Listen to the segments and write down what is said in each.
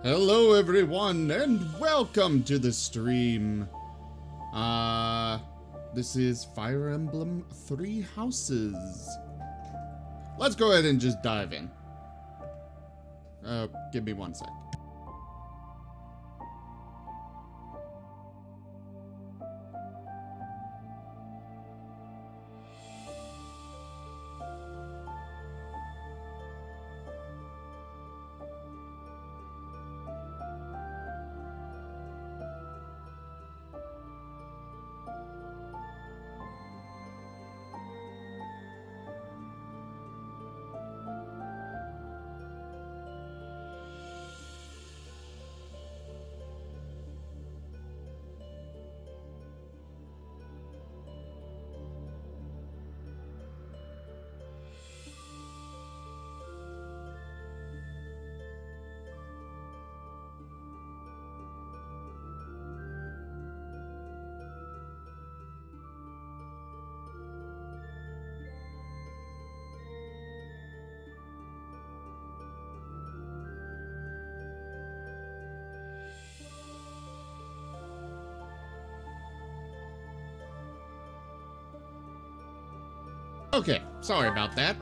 Hello everyone and welcome to the stream. This is Fire Emblem 3 Houses. Let's go ahead and just dive in. Give me 1 sec. Okay, sorry about that.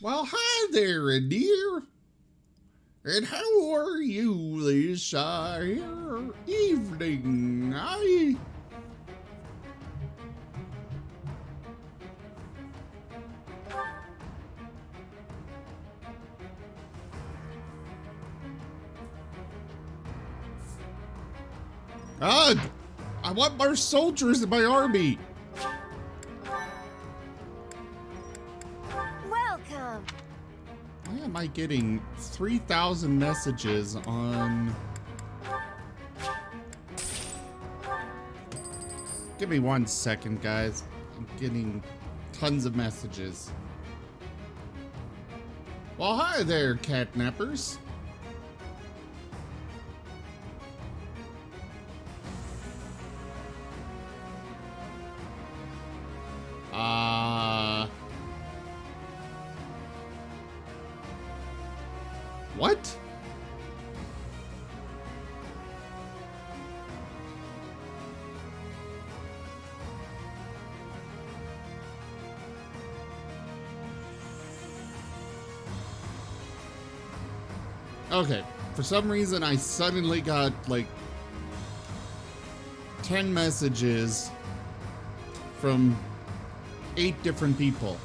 Well, hi there, dear. And how are you this evening? I want more soldiers in my army. Welcome. Why am I getting 3,000 messages on... Give me 1 second, guys. I'm getting tons of messages. Well, hi there, catnappers. What? Okay, for some reason I suddenly got like 10 messages from 8 different people.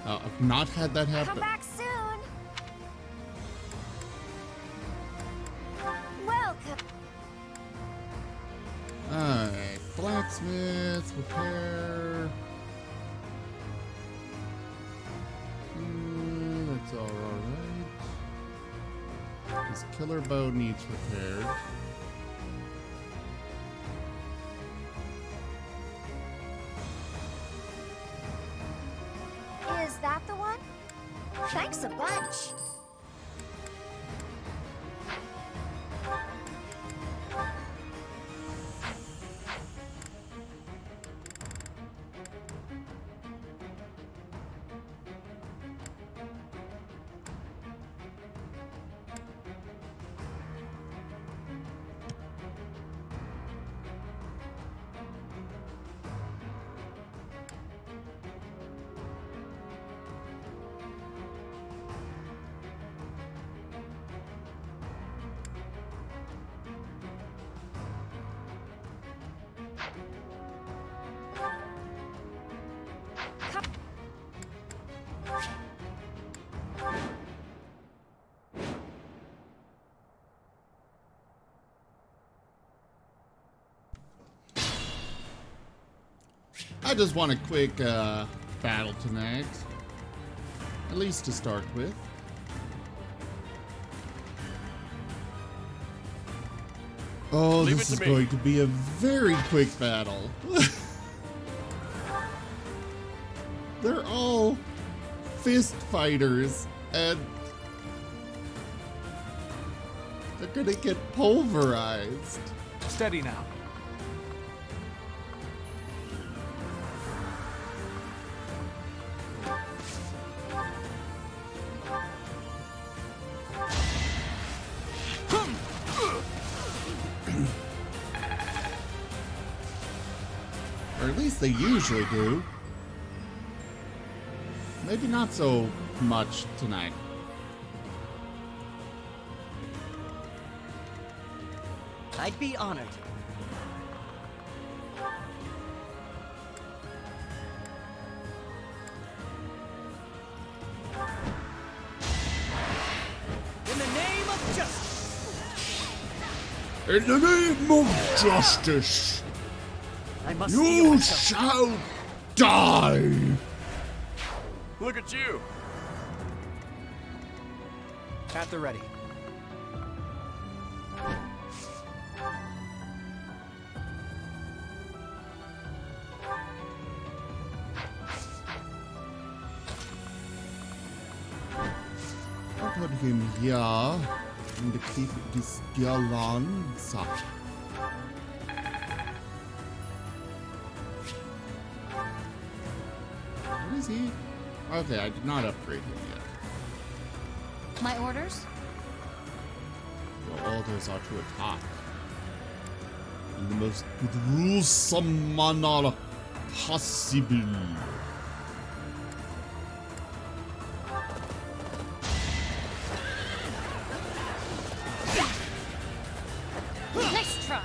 I've not had that happen. Come back soon. Welcome. Alright, blacksmith, repair. That's alright. His killer bow needs repaired. Is that the one? Thanks a bunch. I just want a quick battle tonight. At least to start with. Oh, this is going to be a very quick battle. They're all fist fighters, and they're gonna get pulverized. Steady now. Or at least they usually do. Maybe not so much tonight. I'd be honored. In the name of justice. In the name of justice, I must you shall die. Look at you. At the ready. I'll put him here and to keep this balance. What is he? Okay, I did not upgrade him yet. My orders? Your orders are to attack in the most gruesome manner possible. Nice try.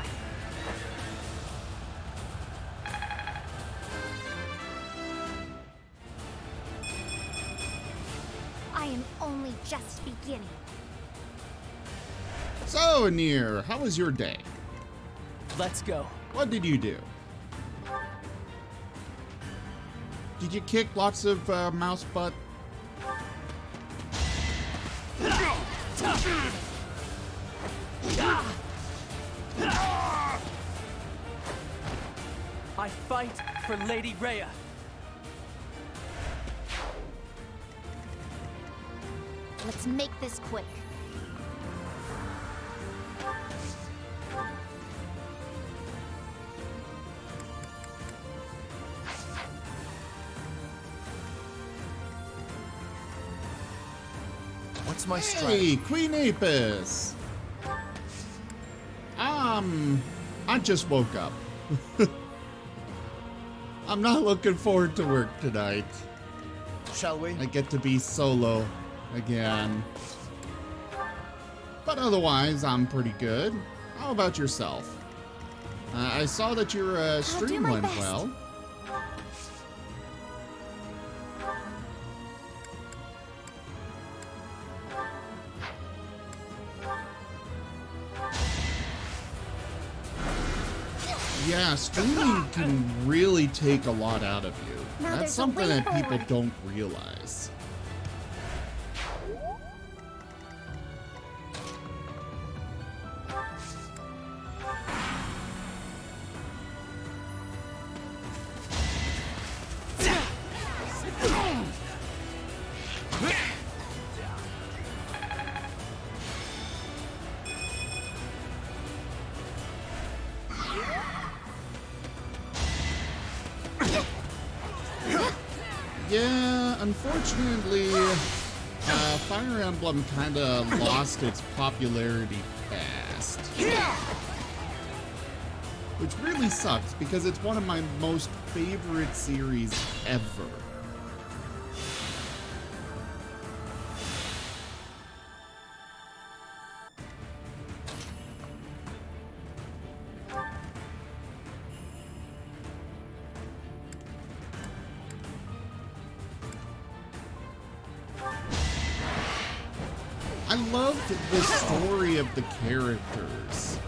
I am only just beginning. So, Anir, how was your day? Let's go. What did you do? Did you kick lots of mouse butt? I fight for Lady Rhea. Let's make this quick. What's my Hey, strategy? Queen Apis! I just woke up. I'm not looking forward to work tonight. Shall we? I get to be solo again. But otherwise, I'm pretty good. How about yourself? I saw that your do stream my went best. well. Yeah, streaming can really take a lot out of you. Now That's there's a something way that people forward. don't realize. Yeah, unfortunately, Fire Emblem kind of lost its popularity fast. Which really sucks because it's one of my most favorite series ever. I loved the story of the characters.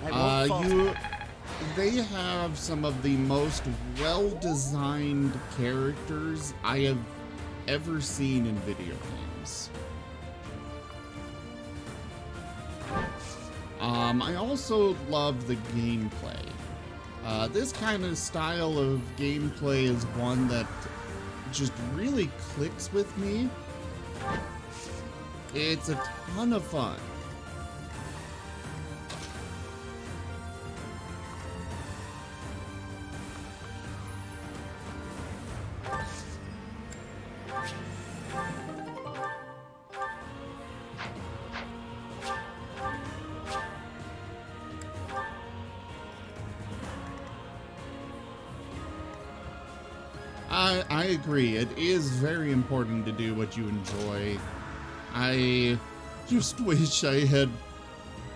I won't falter. they have some of the most well-designed characters I have ever seen in video games. I also love the gameplay. This kind of style of gameplay is one that just really clicks with me. It's a ton of fun. I agree. It is very important to do what you enjoy. I just wish I had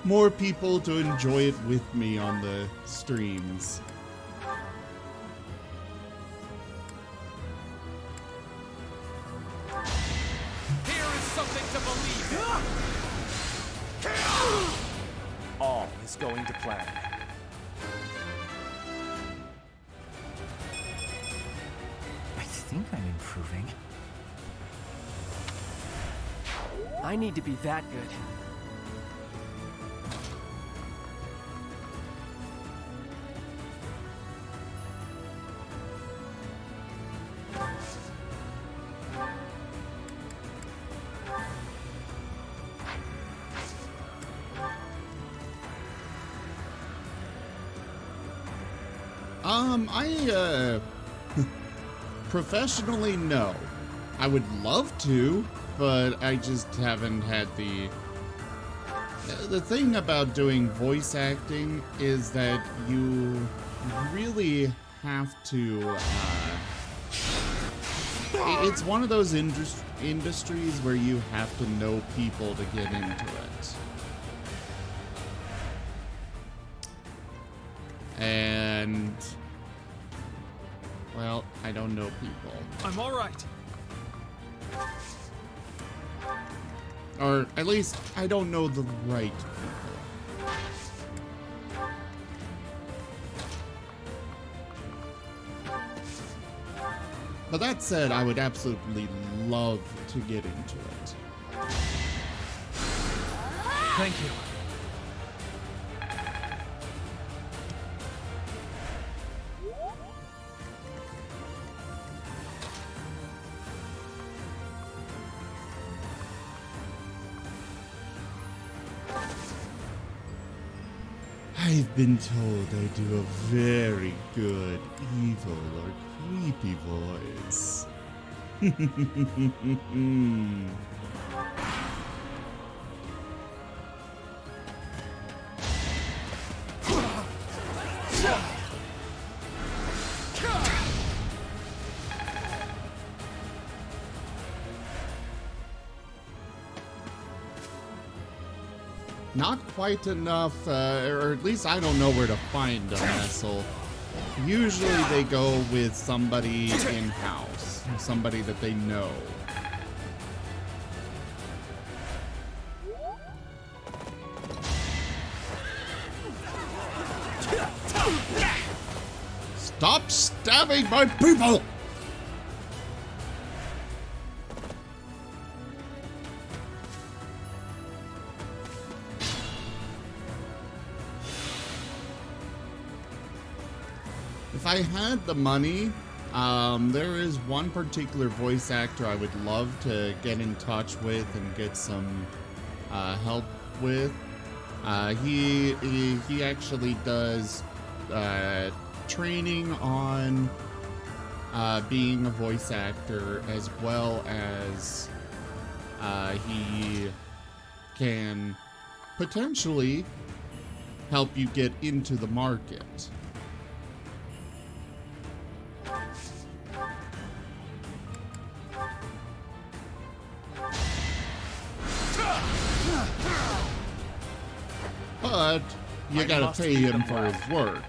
more people to enjoy it with me on the streams. Here is something to believe in. All is going to plan. I think I'm improving. I need to be that good. I professionally, no. I would love to, but I just haven't had the thing about doing voice acting is that you really have to, it's one of those industries where you have to know people to get into it. And, well, I don't know people. I'm all right. Or at least, I don't know the right people. But that said, I would absolutely love to get into it. Thank you. I've been told I do a very good evil or creepy voice. Not quite enough, or at least I don't know where to find a vessel. Usually they go with somebody in-house, somebody that they know. Stop stabbing my people! If I had the money, there is one particular voice actor I would love to get in touch with and get some help with. He actually does training on being a voice actor, as well as he can potentially help you get into the market. But you gotta pay him for his work,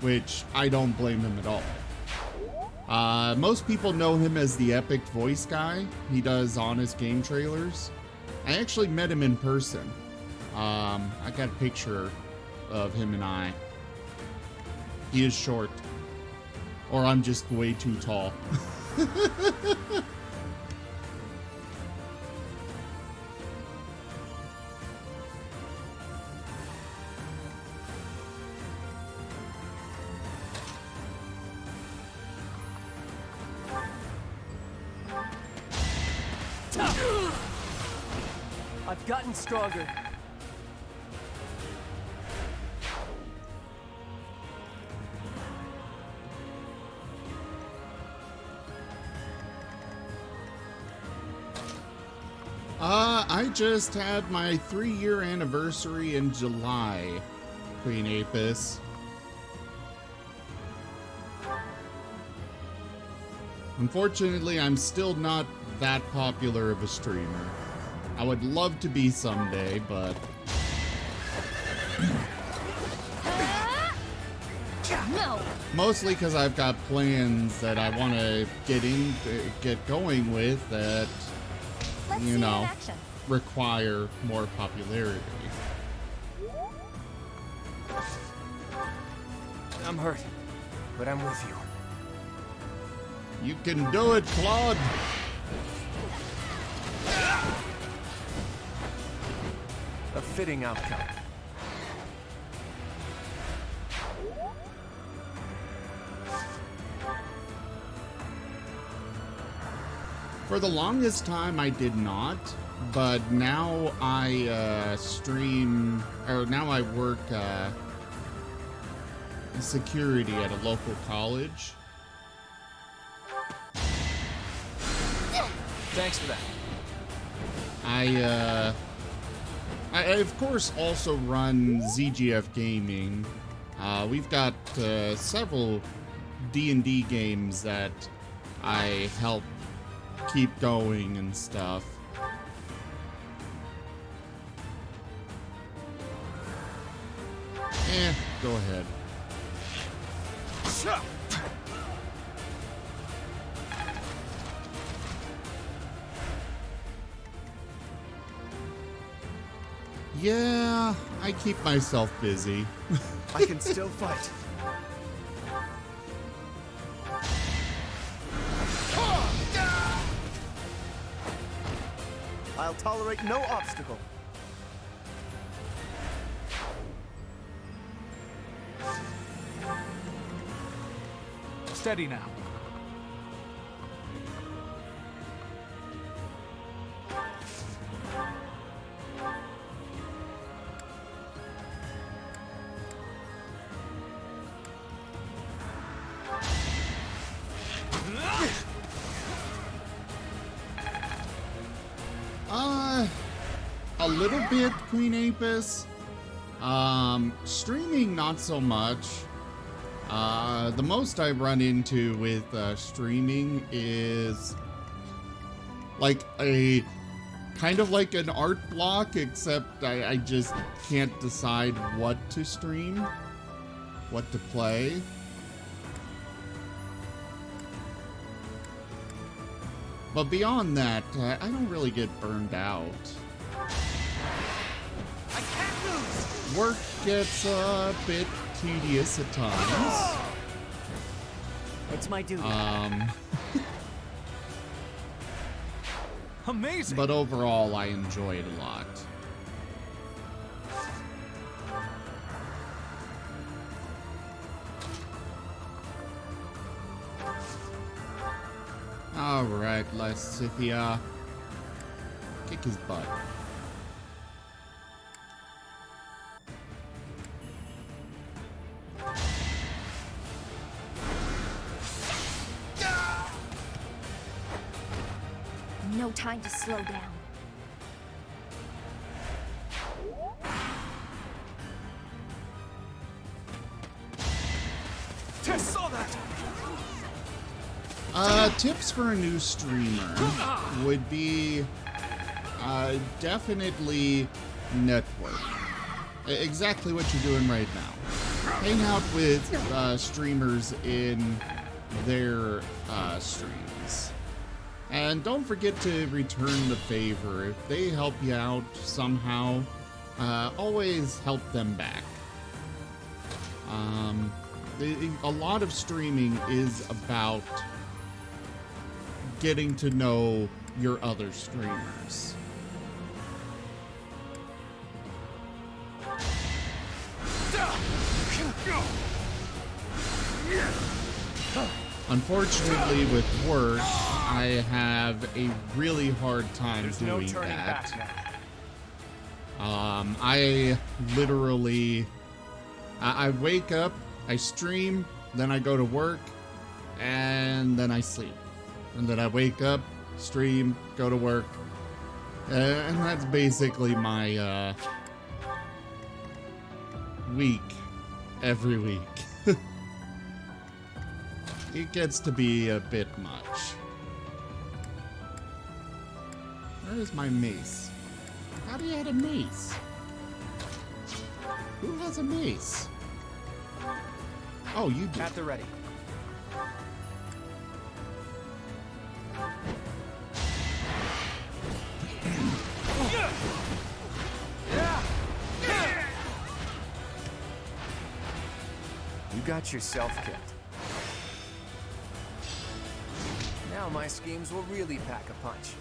which I don't blame him at all. Most people know him as the Epic voice guy. He does honest game trailers. I actually met him in person. I got a picture of him and I. He is short. Or I'm just way too tall. I've gotten stronger. I just had my 3-year anniversary in July, Queen Apis. Unfortunately, I'm still not that popular of a streamer. I would love to be someday, but No. mostly because I've got plans that I want to get going with that, Let's you see know, it in action. require more popularity. I'm hurt, but I'm with you. You can do it, Claude! A fitting outcome. For the longest time, I did not, but now I stream, or now I work security at a local college. Thanks for that. I of course also run ZGF Gaming. We've got several D&D games that I help keep going and stuff. Go ahead. Yeah, I keep myself busy. I can still fight. I'll tolerate no obstacle. Steady now. A little bit, Queen Apis. Streaming, not so much. The most I run into with streaming is like a kind of like an art block, except I just can't decide what to stream, what to play. But beyond that, I don't really get burned out. I can't lose. Work gets a bit tedious at times. It's my duty. Amazing. But overall, I enjoy it a lot. Alright, Lysithia. Kick his butt. No time to slow down. Tess saw that. Tips for a new streamer would be definitely network. Exactly what you're doing right now. Hang out with streamers in their streams. And don't forget to return the favor. If they help you out somehow, always help them back. A lot of streaming is about getting to know your other streamers. Unfortunately, with work, I have a really hard time There's no doing turning that. back now. I literally, I wake up, I stream, then I go to work, and then I sleep. And then I wake up, stream, go to work, and that's basically my week every week. It gets to be a bit much. Where is my mace? How do you have a mace? Who has a mace? Oh, you do. At the ready. You got yourself killed. Now my schemes will really pack a punch.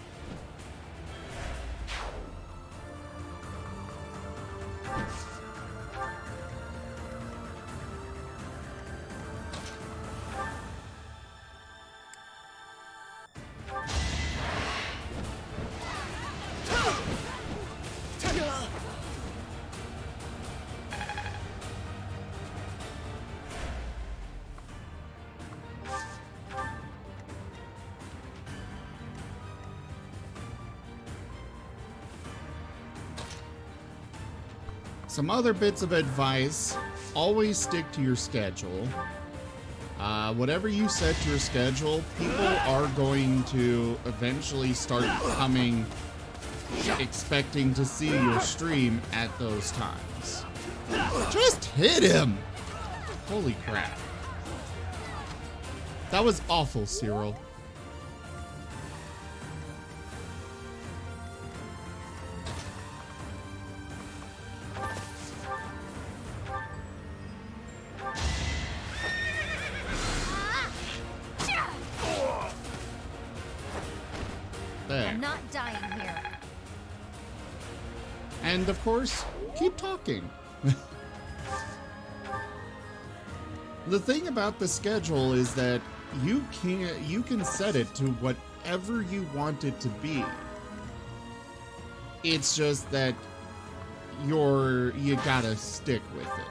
Some other bits of advice: always stick to your schedule. Whatever you set your schedule, people are going to eventually start coming expecting to see your stream at those times. Just hit him! Holy crap. That was awful, Cyril. I'm not dying here. And of course, keep talking. The thing about the schedule is that you can set it to whatever you want it to be. It's just that you gotta stick with it.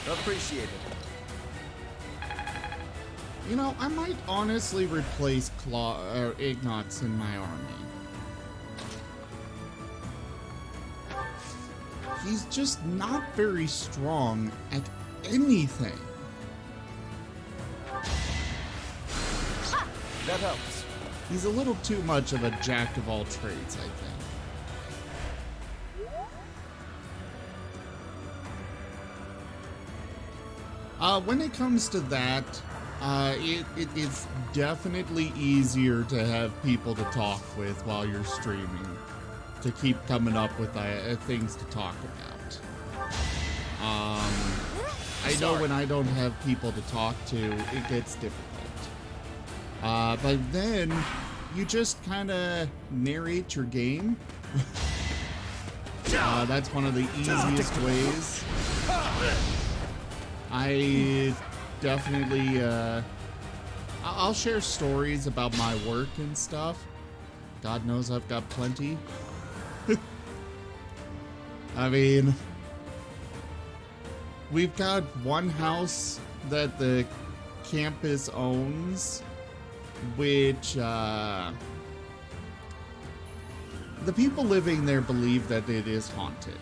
Appreciate it. You know, I might honestly replace Ignox in my army. He's just not very strong at anything. That helps. He's a little too much of a jack of all trades, I think. When it comes to that, it's definitely easier to have people to talk with while you're streaming, to keep coming up with things to talk about. I know when I don't have people to talk to, it gets difficult. But then you just kind of narrate your game. That's one of the easiest ways. I definitely, I'll share stories about my work and stuff. God knows I've got plenty. I mean, we've got one house that the campus owns, which, the people living there believe that it is haunted.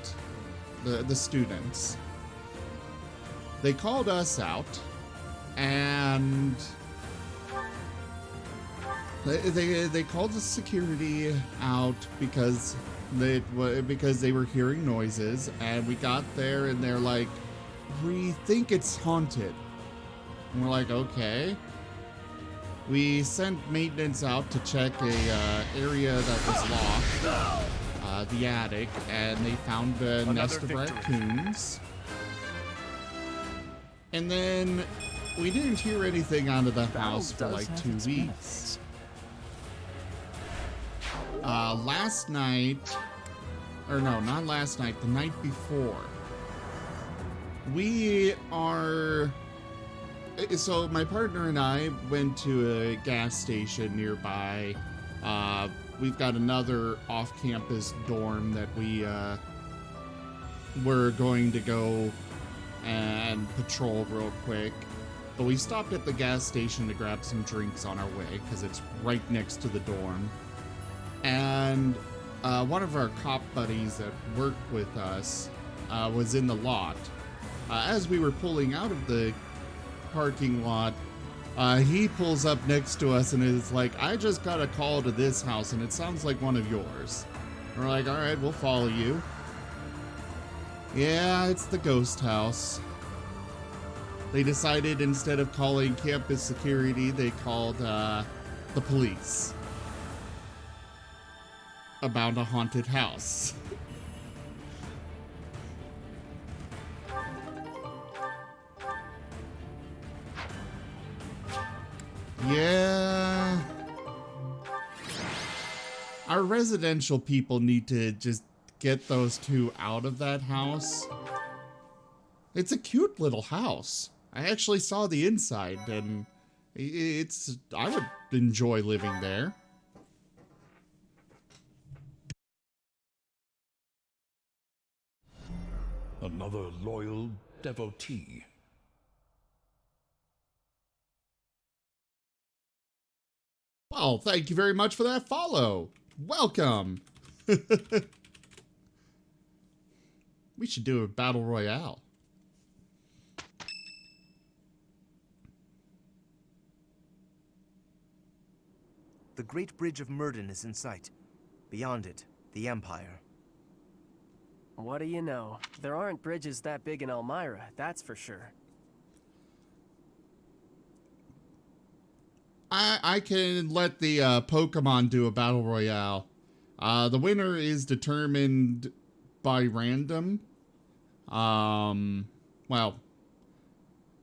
The students. They called us out, and they called the security out because they were hearing noises, and we got there and they're like, "We think it's haunted." And we're like, "Okay." we sent maintenance out to check a area that was locked, the attic, and they found a nest of raccoons. And then we didn't hear anything out of the house for like 2 weeks. Last night, or no, not last night, the night before, so my partner and I went to a gas station nearby. We've got another off-campus dorm that we were going to go and patrol real quick. But we stopped at the gas station to grab some drinks on our way because it's right next to the dorm. And one of our cop buddies that worked with us was in the lot. As we were pulling out of the parking lot, he pulls up next to us and is like, I just got a call to this house and it sounds like one of yours. We're like, all right, we'll follow you. Yeah, it's the ghost house. They decided instead of calling campus security, they called the police about a haunted house. Yeah. Our residential people need to just get those two out of that house. It's a cute little house. I actually saw the inside and I would enjoy living there. Another loyal devotee. Well, thank you very much for that follow. Welcome. We should do a battle royale. The Great Bridge of Murden is in sight. Beyond it, the Empire. What do you know? There aren't bridges that big in Elmira, that's for sure. I can let the Pokemon do a battle royale. The winner is determined by random. Well,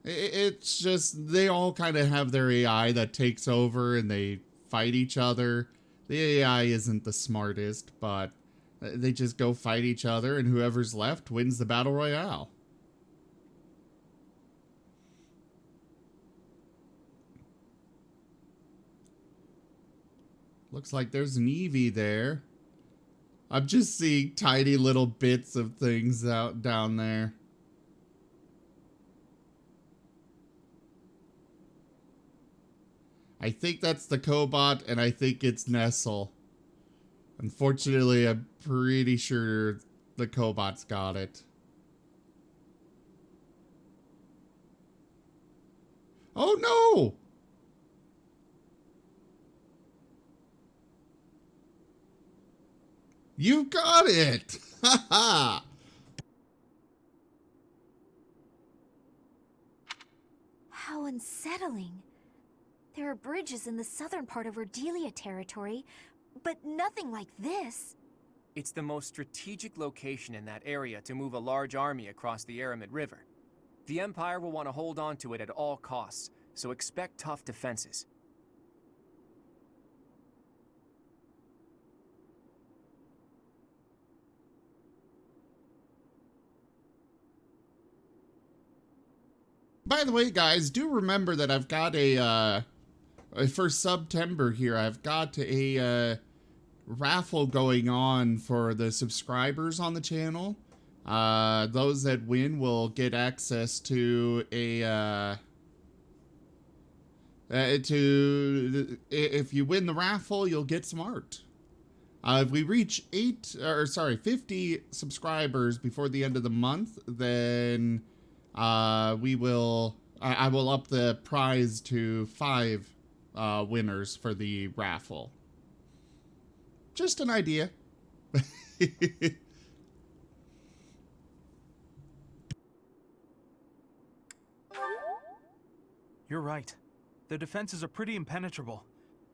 it's just they all kind of have their AI that takes over and they fight each other. The AI isn't the smartest, but they just go fight each other and whoever's left wins the battle royale. Looks like there's an Eevee there. I'm just seeing tiny little bits of things out down there. I think that's the Cobot, and I think it's Nestle. Unfortunately, I'm pretty sure the Cobot's got it. Oh no! You got it! Haha! How unsettling. There are bridges in the southern part of Ordelia territory, but nothing like this. It's the most strategic location in that area to move a large army across the Aramid River. The Empire will want to hold on to it at all costs, so expect tough defenses. By the way, guys, do remember that I've got for September here, I've got a raffle going on for the subscribers on the channel. Those that win will get access to if you win the raffle, you'll get some art. If we reach 50 subscribers before the end of the month, then I will up the prize to 5 winners for the raffle. Just an idea. You're right. Their defenses are pretty impenetrable.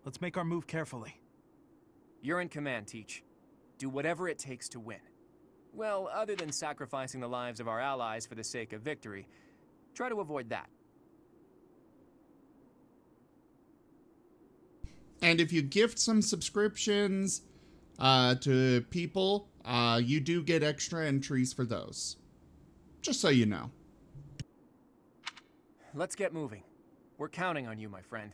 Let's make our move carefully. You're in command, Teach. Do whatever it takes to win. Well, other than sacrificing the lives of our allies for the sake of victory, try to avoid that. And if you gift some subscriptions to people, you do get extra entries for those. Just so you know. Let's get moving. We're counting on you, my friend.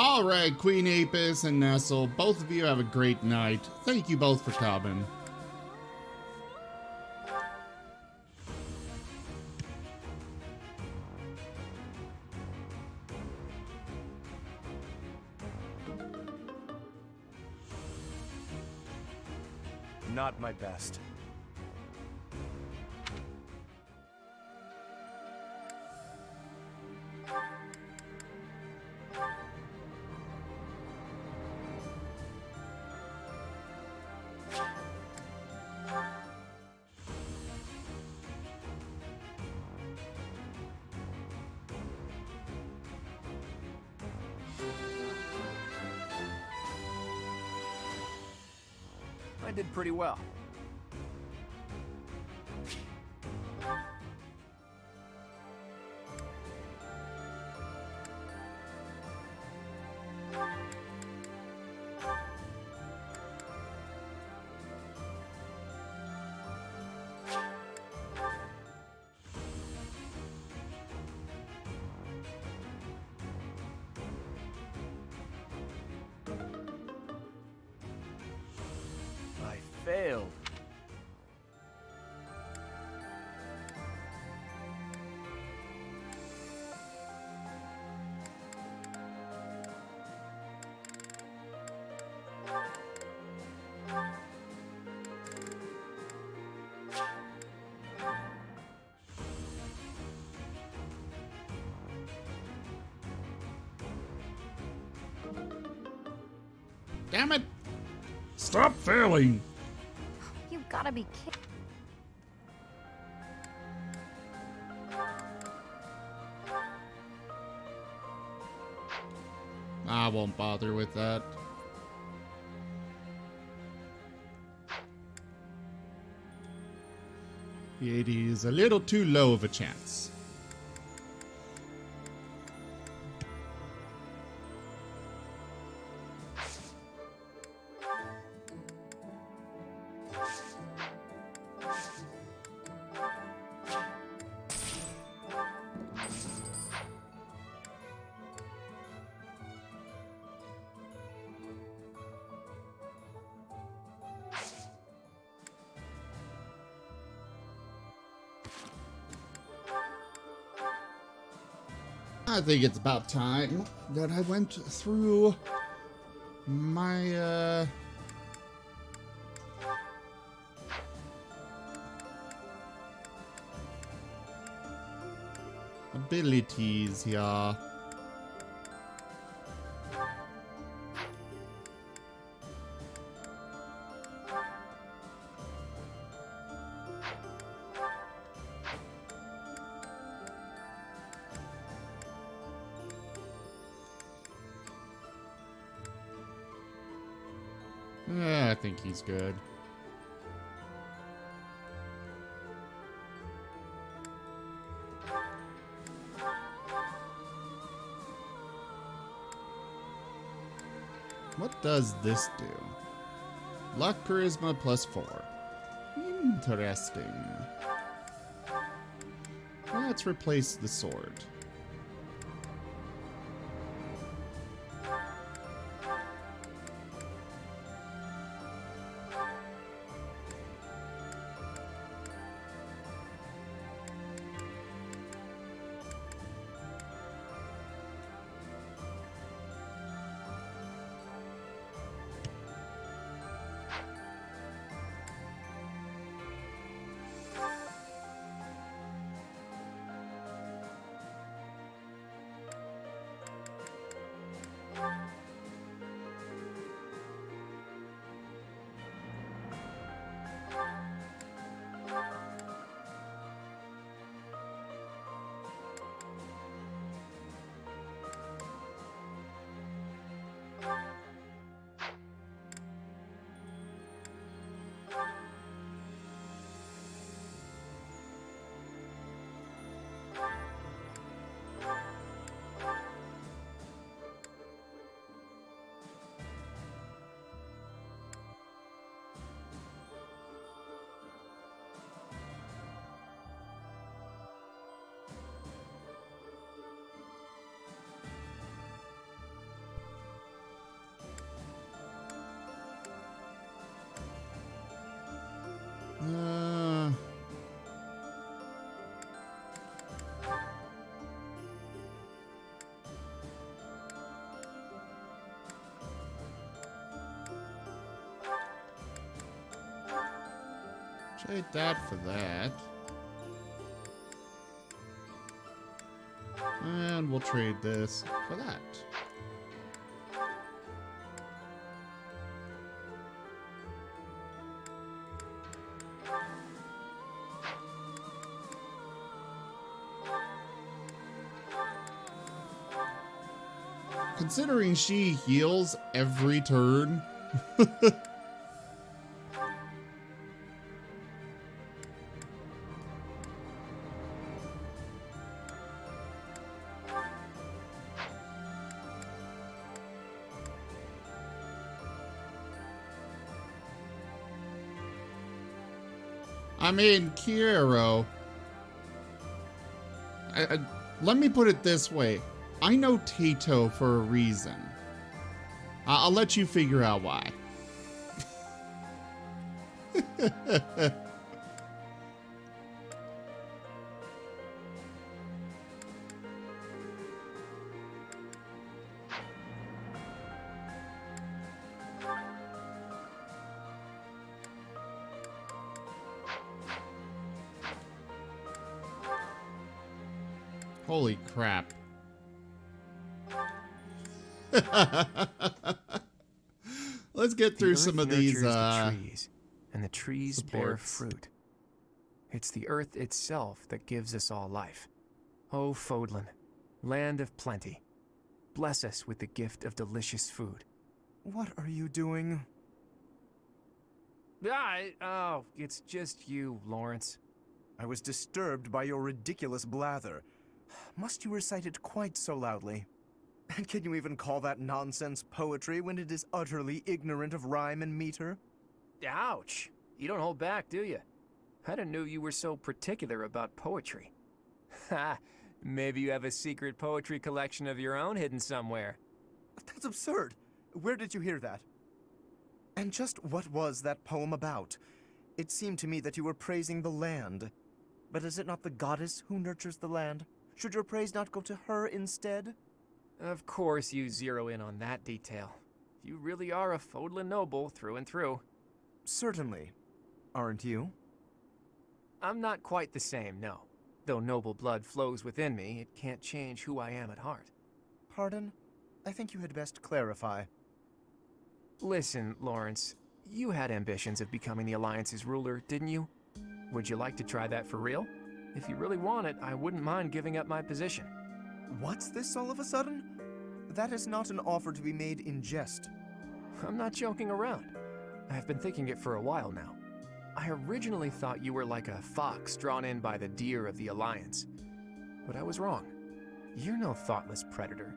All right, Queen Apis and Nestle, both of you have a great night. Thank you both for coming. Not my best. I did pretty well. I failed. Damn it! Stop failing! You've gotta be kidding. I won't bother with that. It is a little too low of a chance. I think it's about time that I went through my, abilities here. I think he's good. What does this do? Luck charisma +4. Interesting. Let's replace the sword. Uh, Trade that for that. And we'll trade this for that. Considering she heals every turn. I mean, Kiero. Let me put it this way. I know Tato for a reason. I'll let you figure out why. Holy crap. Let's get through some of these the trees, and the trees bear supports. fruit. It's the earth itself that gives us all life. Oh, Fodlan, land of plenty, bless us with the gift of delicious food. What are you doing? Oh, it's just you, Lawrence. I was disturbed by your ridiculous blather. Must you recite it quite so loudly? And can you even call that nonsense poetry when it is utterly ignorant of rhyme and meter? Ouch! You don't hold back, do you? I didn't know you were so particular about poetry. Ha! Maybe you have a secret poetry collection of your own hidden somewhere. That's absurd. Where did you hear that? And just what was that poem about? It seemed to me that you were praising the land. But is it not the goddess who nurtures the land? Should your praise not go to her instead? Of course you zero in on that detail. You really are a Fodlan noble through and through. Certainly. Aren't you? I'm not quite the same, no. Though noble blood flows within me, it can't change who I am at heart. Pardon? I think you had best clarify. Listen, Lawrence, you had ambitions of becoming the Alliance's ruler, didn't you? Would you like to try that for real? If you really want it, I wouldn't mind giving up my position. What's this all of a sudden? That is not an offer to be made in jest. I'm not joking around. I've been thinking it for a while now. I originally thought you were like a fox drawn in by the deer of the Alliance. But I was wrong. You're no thoughtless predator.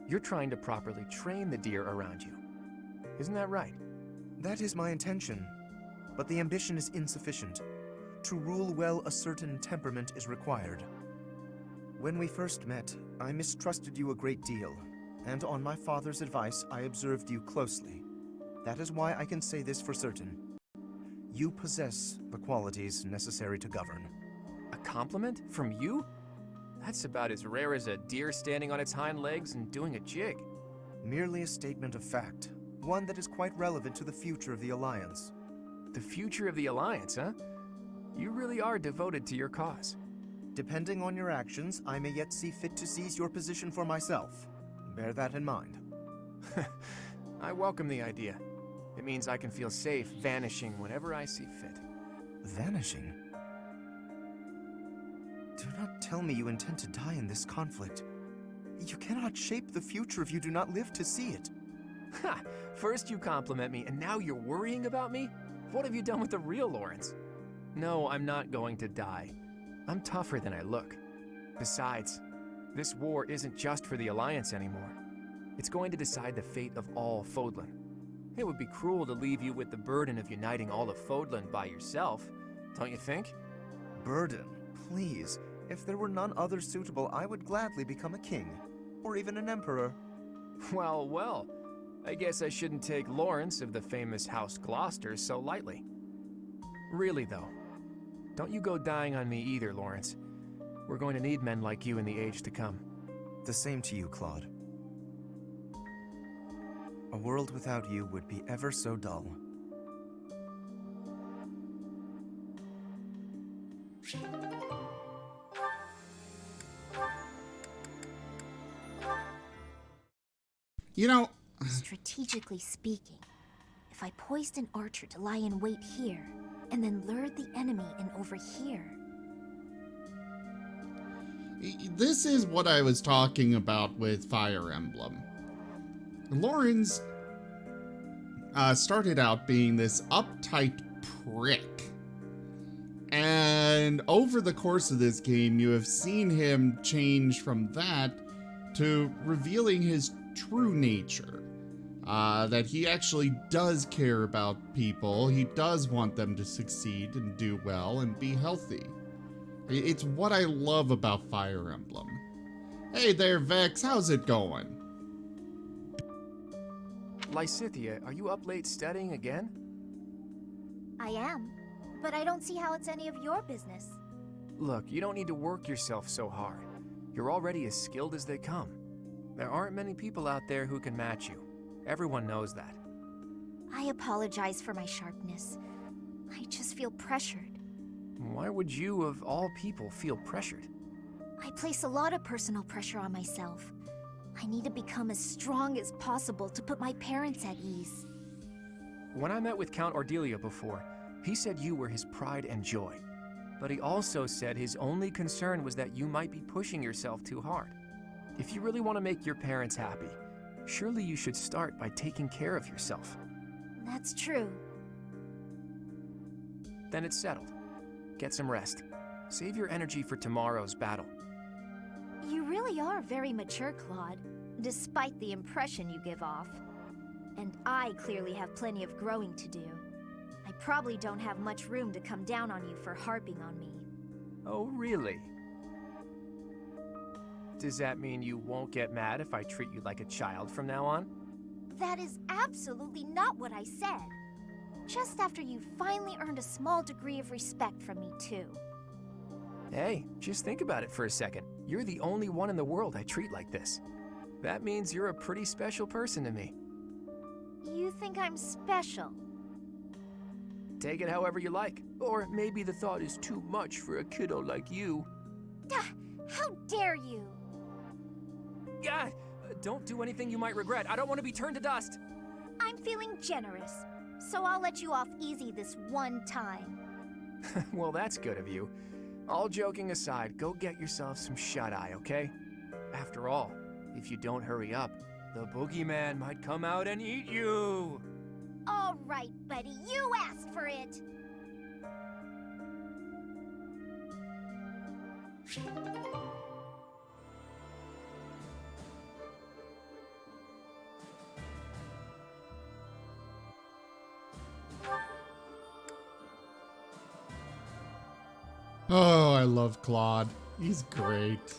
You're trying to properly train the deer around you. Isn't that right? That is my intention, but the ambition is insufficient. To rule well, a certain temperament is required. When we first met, I mistrusted you a great deal, and on my father's advice, I observed you closely. That is why I can say this for certain. You possess the qualities necessary to govern. A compliment? From you? That's about as rare as a deer standing on its hind legs and doing a jig. Merely a statement of fact, one that is quite relevant to the future of the Alliance. The future of the Alliance, huh? You really are devoted to your cause. Depending on your actions, I may yet see fit to seize your position for myself. Bear that in mind. I welcome the idea. It means I can feel safe vanishing whenever I see fit. Vanishing? Do not tell me you intend to die in this conflict. You cannot shape the future if you do not live to see it. Ha! First you compliment me, and now you're worrying about me? What have you done with the real Lawrence? No, I'm not going to die. I'm tougher than I look. Besides, this war isn't just for the Alliance anymore. It's going to decide the fate of all Fodlan. It would be cruel to leave you with the burden of uniting all of Fodlan by yourself, don't you think? Burden? Please. If there were none other suitable, I would gladly become a king. Or even an emperor. Well, well. I guess I shouldn't take Lawrence of the famous House Gloucester so lightly. Really, though, don't you go dying on me either, Lawrence. We're going to need men like you in the age to come. The same to you, Claude. A world without you would be ever so dull. You know, Strategically speaking, if I poised an archer to lie in wait here, and then lured the enemy in over here. this is what I was talking about with Fire Emblem. Lawrence started out being this uptight prick. And over the course of this game, you have seen him change from that to revealing his true nature. That he actually does care about people. He does want them to succeed and do well and be healthy. It's what I love about Fire Emblem. Hey there, Vex, how's it going? Lysithea, are you up late studying again? I am, but I don't see how it's any of your business. Look, you don't need to work yourself so hard. You're already as skilled as they come. There aren't many people out there who can match you. Everyone knows that. I apologize for my sharpness. I just feel pressured. Why would you, of all people, feel pressured? I place a lot of personal pressure on myself. I need to become as strong as possible to put my parents at ease. When I met with Count Ordelia before, he said you were his pride and joy. But he also said his only concern was that you might be pushing yourself too hard. If you really want to make your parents happy, surely you should start by taking care of yourself. That's true. Then it's settled. Get some rest. Save your energy for tomorrow's battle. You really are very mature, Claude, despite the impression you give off. And I clearly have plenty of growing to do. I probably don't have much room to come down on you for harping on me. Oh, really? Does that mean you won't get mad if I treat you like a child from now on? That is absolutely not what I said. Just after you finally earned a small degree of respect from me, too. Hey, just think about it for a second. You're the only one in the world I treat like this. That means you're a pretty special person to me. You think I'm special? Take it however you like. Or maybe the thought is too much for a kiddo like you. How dare you! God, don't do anything you might regret. I don't want to be turned to dust. I'm feeling generous, so I'll let you off easy this one time. Well, that's good of you. All joking aside, go get yourself some shut-eye, okay? After all, if you don't hurry up, the boogeyman might come out and eat you! All right, buddy, you asked for it! Oh, I love Claude. He's great.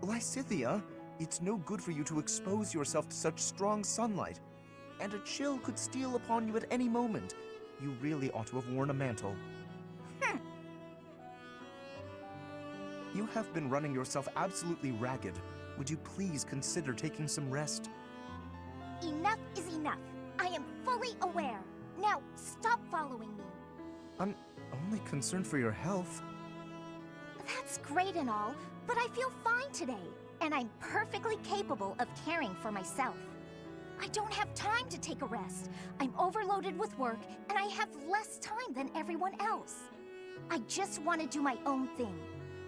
Lysithea, it's no good for you to expose yourself to such strong sunlight. And a chill could steal upon you at any moment. You really ought to have worn a mantle. You have been running yourself absolutely ragged. Would you please consider taking some rest? Enough is enough. I am fully aware. Now, stop following me. I'm only concerned for your health. That's great and all, but I feel fine today, and I'm perfectly capable of caring for myself. I don't have time to take a rest. I'm overloaded with work, and I have less time than everyone else. I just want to do my own thing,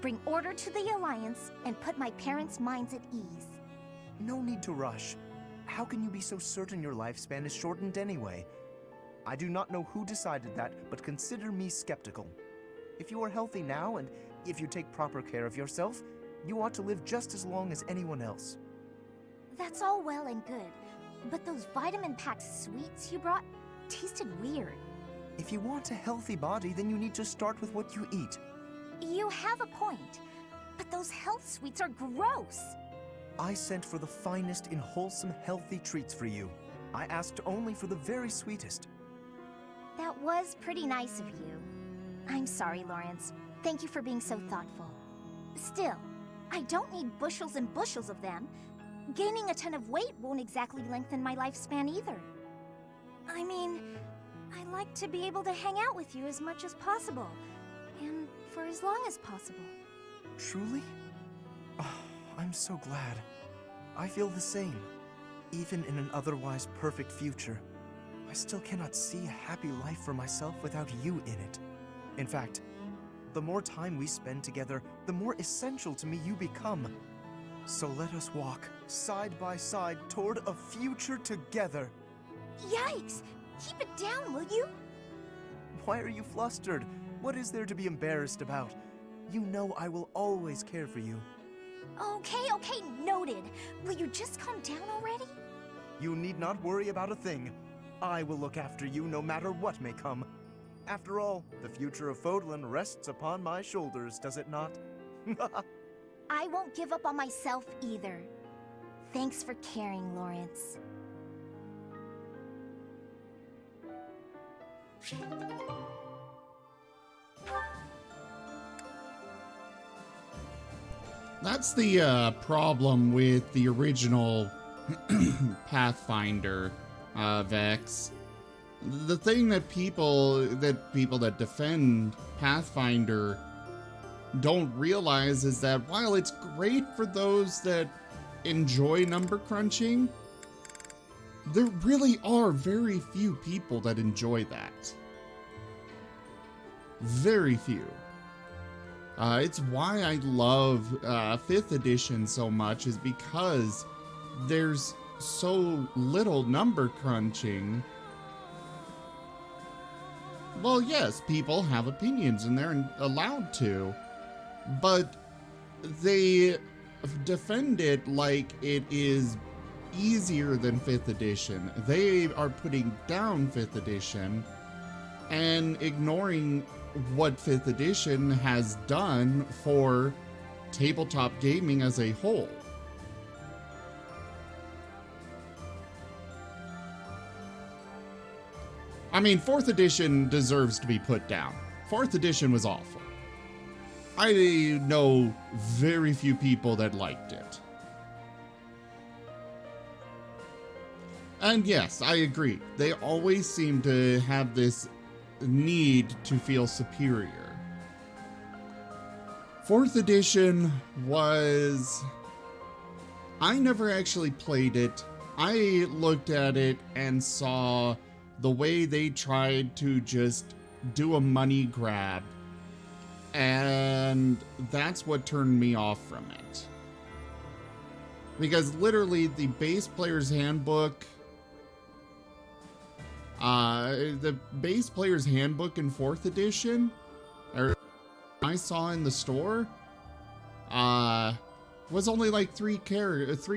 bring order to the Alliance, and put my parents' minds at ease. No need to rush. How can you be so certain your lifespan is shortened anyway? I do not know who decided that, but consider me skeptical. If you are healthy now, and if you take proper care of yourself, you ought to live just as long as anyone else. That's all well and good, but those vitamin-packed sweets you brought tasted weird. If you want a healthy body, then you need to start with what you eat. You have a point, but those health sweets are gross. I sent for the finest in wholesome, healthy treats for you. I asked only for the very sweetest. That was pretty nice of you. I'm sorry, Lawrence. Thank you for being so thoughtful. Still, I don't need bushels and bushels of them. Gaining a ton of weight won't exactly lengthen my lifespan either. I mean, I like to be able to hang out with you as much as possible, and for as long as possible. Truly? Oh, I'm so glad. I feel the same. Even in an otherwise perfect future, I still cannot see a happy life for myself without you in it. In fact, the more time we spend together, the more essential to me you become. So let us walk, side by side, toward a future together. Yikes! Keep it down, will you? Why are you flustered? What is there to be embarrassed about? You know I will always care for you. Okay, noted. Will you just calm down already? You need not worry about a thing. I will look after you no matter what may come. After all, the future of Fodlan rests upon my shoulders, does it not? I won't give up on myself either. Thanks for caring, Lawrence. That's the problem with the original Pathfinder, Vex. The thing that people that defend Pathfinder don't realize is that while it's great for those that enjoy number crunching, there really are very few people that enjoy that. Very few. It's why I love 5th edition so much, is because there's so little number crunching. Well, yes, people have opinions and they're allowed to, but they defend it like it is easier than 5th edition. They are putting down 5th edition and ignoring what 5th edition has done for tabletop gaming as a whole. I mean, 4th edition deserves to be put down. 4th edition was awful. I know very few people that liked it. And yes, I agree. They always seem to have this need to feel superior. 4th edition was... I never actually played it. I looked at it and saw the way they tried to just do a money grab, and that's what turned me off from it. Because literally the base player's handbook, the base player's handbook in 4th edition, or I saw in the store, was only like 3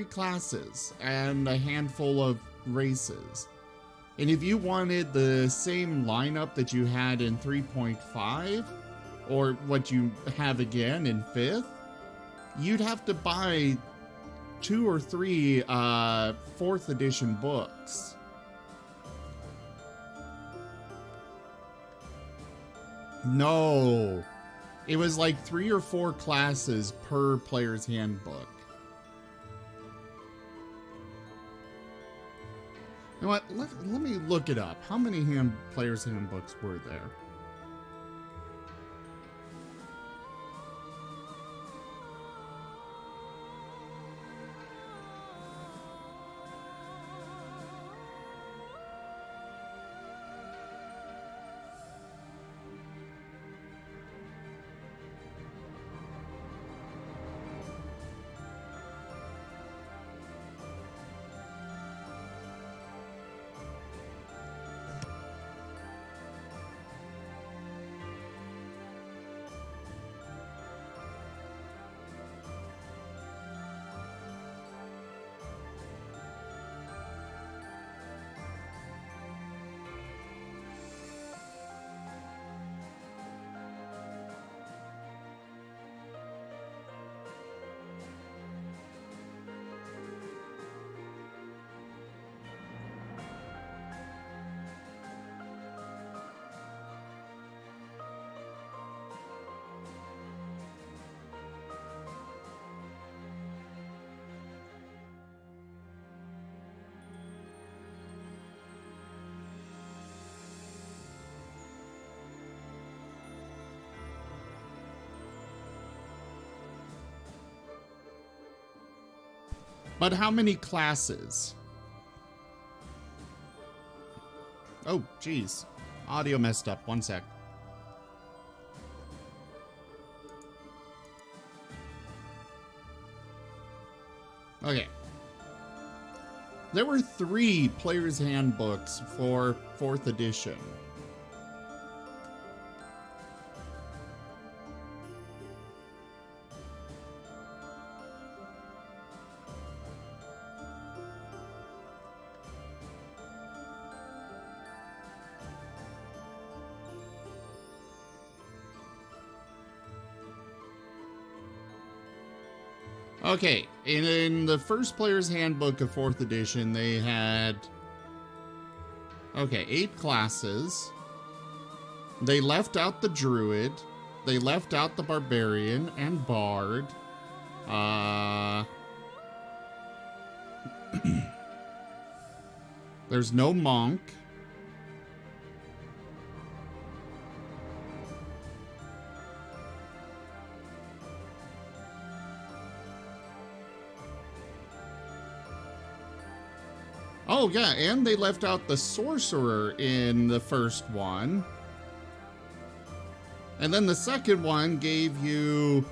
classes and a handful of races. And if you wanted the same lineup that you had in 3.5, or what you have again in 5th, you'd have to buy 2 or 3 4th edition books. No. It was like 3 or 4 classes per player's handbook. You know what? Let me look it up. How many player's handbooks were there? But how many classes? Oh, geez. Audio messed up. One sec. Okay. There were 3 player's handbooks for 4th edition. Okay, in the first player's handbook of 4th edition, they had, 8 classes. They left out the druid. They left out the barbarian and bard. There's no monk. Oh, yeah, and they left out the sorcerer in the first one. And then the second one gave you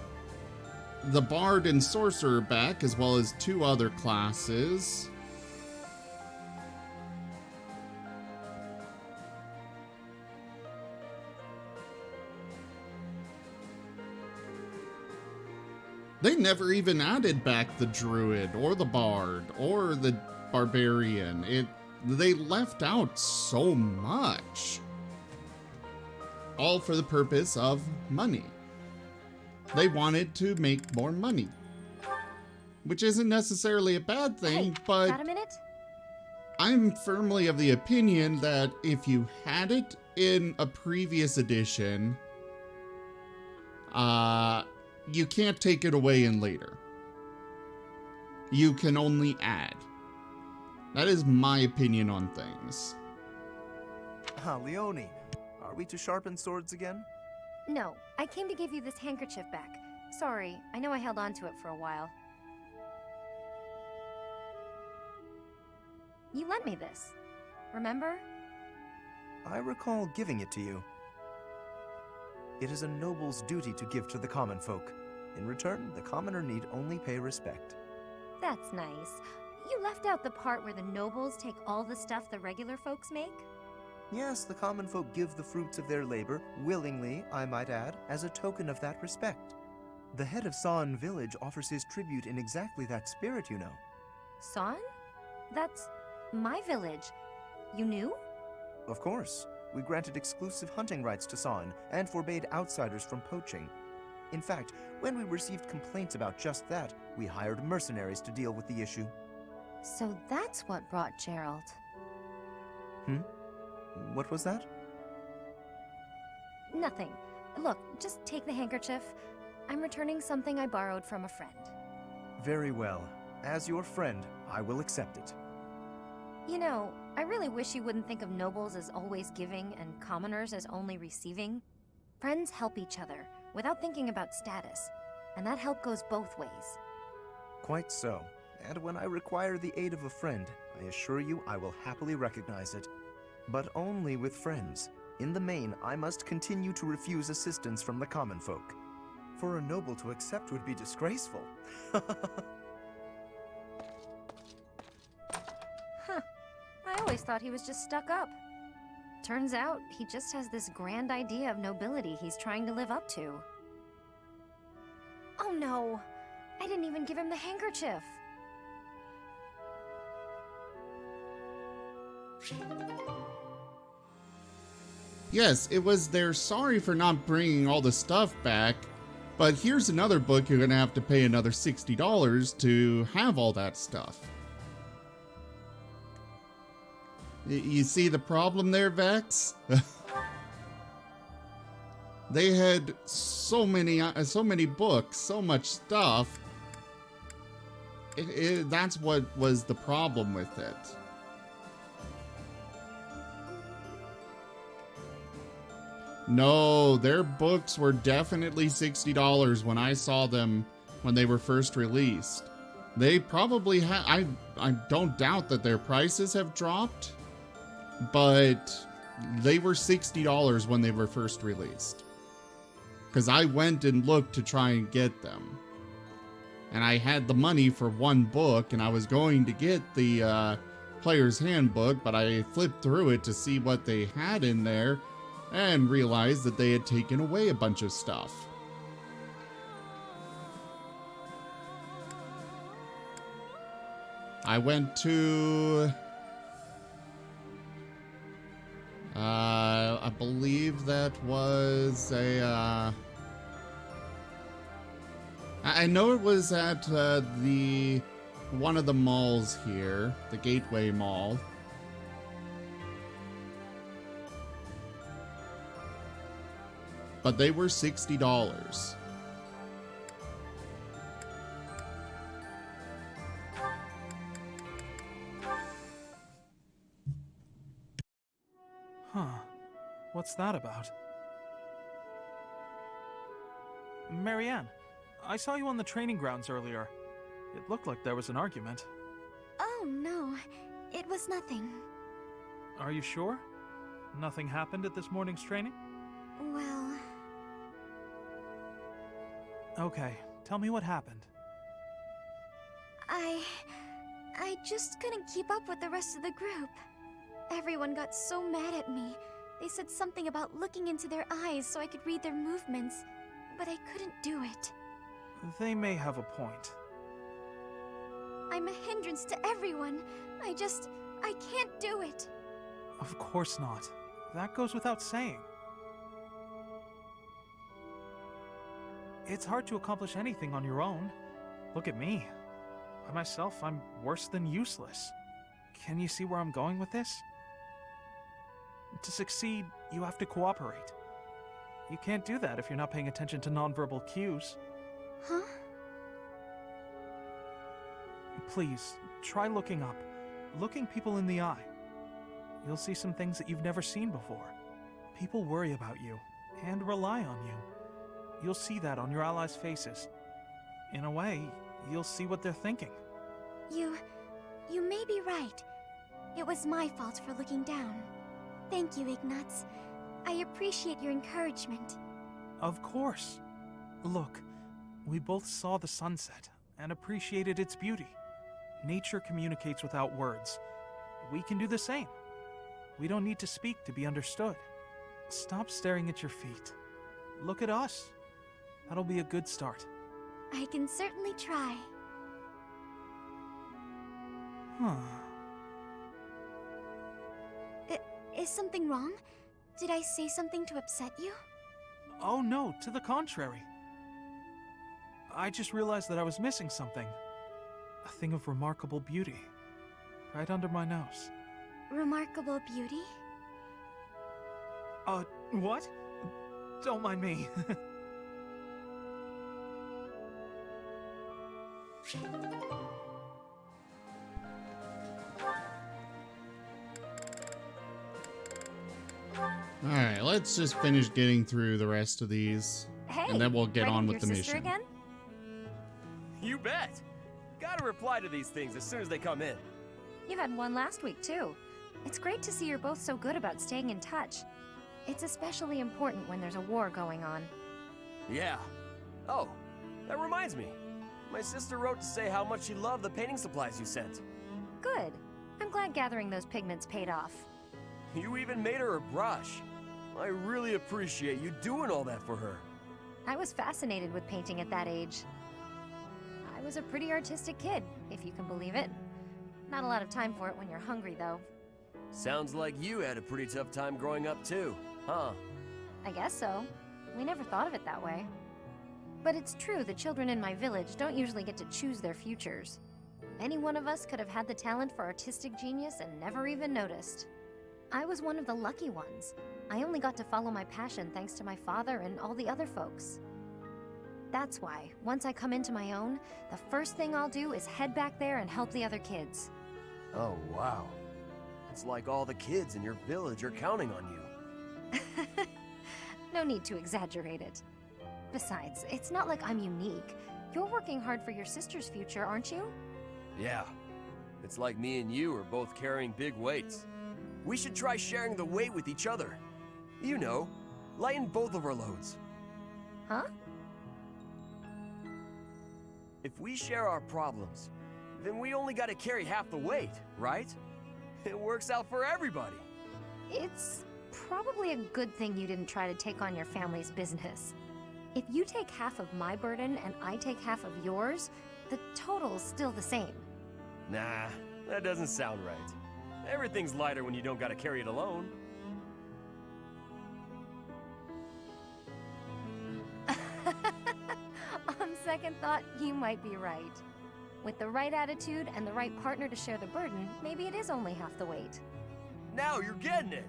the bard and sorcerer back, as well as 2 other classes. They never even added back the druid, or the bard, or the barbarian. They left out so much. All for the purpose of money. They wanted to make more money. Which isn't necessarily a bad thing, Hey, but got a minute? I'm firmly of the opinion that if you had it in a previous edition, you can't take it away in later. You can only add. That is my opinion on things. Ah, Leone, are we to sharpen swords again? No, I came to give you this handkerchief back. Sorry, I know I held on to it for a while. You lent me this, remember? I recall giving it to you. It is a noble's duty to give to the common folk. In return, the commoner need only pay respect. That's nice. You left out the part where the nobles take all the stuff the regular folks make? Yes, the common folk give the fruits of their labor, willingly, I might add, as a token of that respect. The head of San village offers his tribute in exactly that spirit, you know. San? That's my village. You knew? Of course. We granted exclusive hunting rights to San and forbade outsiders from poaching. In fact, when we received complaints about just that, we hired mercenaries to deal with the issue. So that's what brought Gerald. What was that? Nothing. Look, just take the handkerchief. I'm returning something I borrowed from a friend. Very well. As your friend, I will accept it. You know, I really wish you wouldn't think of nobles as always giving and commoners as only receiving. Friends help each other, without thinking about status. And that help goes both ways. Quite so. And when I require the aid of a friend, I assure you I will happily recognize it. But only with friends. In the main, I must continue to refuse assistance from the common folk. For a noble to accept would be disgraceful. I always thought he was just stuck up. Turns out, he just has this grand idea of nobility he's trying to live up to. Oh no! I didn't even give him the handkerchief! Yes, it was they're sorry for not bringing all the stuff back, but here's another book you're gonna have to pay another $60 to have all that stuff. You see the problem there, Vex? They had so many books, so much stuff. That's what was the problem with it. No, their books were definitely $60 when I saw them when they were first released. They probably have, I don't doubt that their prices have dropped, but they were $60 when they were first released. Because I went and looked to try and get them. And I had the money for one book, and I was going to get the player's handbook, but I flipped through it to see what they had in there, and realized that they had taken away a bunch of stuff. I went to... I believe that was a... I know it was at one of the malls here, the Gateway Mall. But they were $60. Huh. What's that about? Marianne, I saw you on the training grounds earlier. It looked like there was an argument. Oh no, it was nothing. Are you sure? Nothing happened at this morning's training? Well... Okay, tell me what happened. I just couldn't keep up with the rest of the group. Everyone got so mad at me. They said something about looking into their eyes so I could read their movements, but I couldn't do it. They may have a point. I'm a hindrance to everyone. I can't do it. Of course not. That goes without saying. It's hard to accomplish anything on your own. Look at me. By myself, I'm worse than useless. Can you see where I'm going with this? To succeed, you have to cooperate. You can't do that if you're not paying attention to nonverbal cues. Huh? Please, try looking up. Looking people in the eye. You'll see some things that you've never seen before. People worry about you, and rely on you. You'll see that on your allies' faces. In a way, you'll see what they're thinking. You may be right. It was my fault for looking down. Thank you, Ignatz. I appreciate your encouragement. Of course. Look, we both saw the sunset and appreciated its beauty. Nature communicates without words. We can do the same. We don't need to speak to be understood. Stop staring at your feet. Look at us. That'll be a good start. I can certainly try. Huh. Is something wrong? Did I say something to upset you? Oh no, to the contrary. I just realized that I was missing something. A thing of remarkable beauty. Right under my nose. Remarkable beauty? What? Don't mind me. Alright, let's just finish getting through the rest of these. Hey, And then we'll get writing on your with the sister mission. Again? You bet! Gotta reply to these things as soon as they come in. You had one last week, too. It's great to see you're both so good about staying in touch. It's especially important when there's a war going on. Yeah. Oh, that reminds me. My sister wrote to say how much she loved the painting supplies you sent. Good. I'm glad gathering those pigments paid off. You even made her a brush. I really appreciate you doing all that for her. I was fascinated with painting at that age. I was a pretty artistic kid, if you can believe it. Not a lot of time for it when you're hungry, though. Sounds like you had a pretty tough time growing up too, huh? I guess so. We never thought of it that way. But it's true the children in my village don't usually get to choose their futures. Any one of us could have had the talent for artistic genius and never even noticed. I was one of the lucky ones. I only got to follow my passion thanks to my father and all the other folks. That's why, once I come into my own, the first thing I'll do is head back there and help the other kids. Oh, wow. It's like all the kids in your village are counting on you. No need to exaggerate it. Besides, it's not like I'm unique. You're working hard for your sister's future, aren't you? Yeah. It's like me and you are both carrying big weights. We should try sharing the weight with each other. You know, lighten both of our loads. Huh? If we share our problems, then we only gotta carry half the weight, right? It works out for everybody. It's probably a good thing you didn't try to take on your family's business. If you take half of my burden and I take half of yours, the total's still the same. Nah, that doesn't sound right. Everything's lighter when you don't gotta carry it alone. On second thought, you might be right. With the right attitude and the right partner to share the burden, maybe it is only half the weight. Now you're getting it.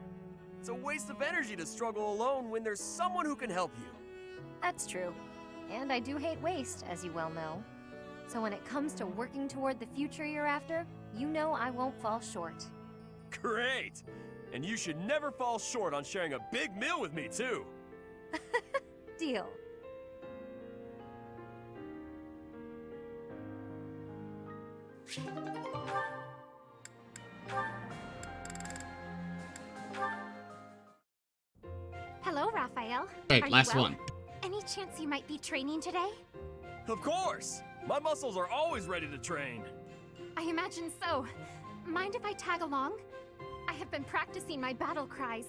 It's a waste of energy to struggle alone when there's someone who can help you. That's true. And I do hate waste, as you well know. So when it comes to working toward the future you're after, you know I won't fall short. Great! And you should never fall short on sharing a big meal with me, too. Deal. Hello, Raphael. Right, Are you last well? one. Any chance you might be training today? Of course! My muscles are always ready to train. I imagine so. Mind if I tag along? I have been practicing my battle cries.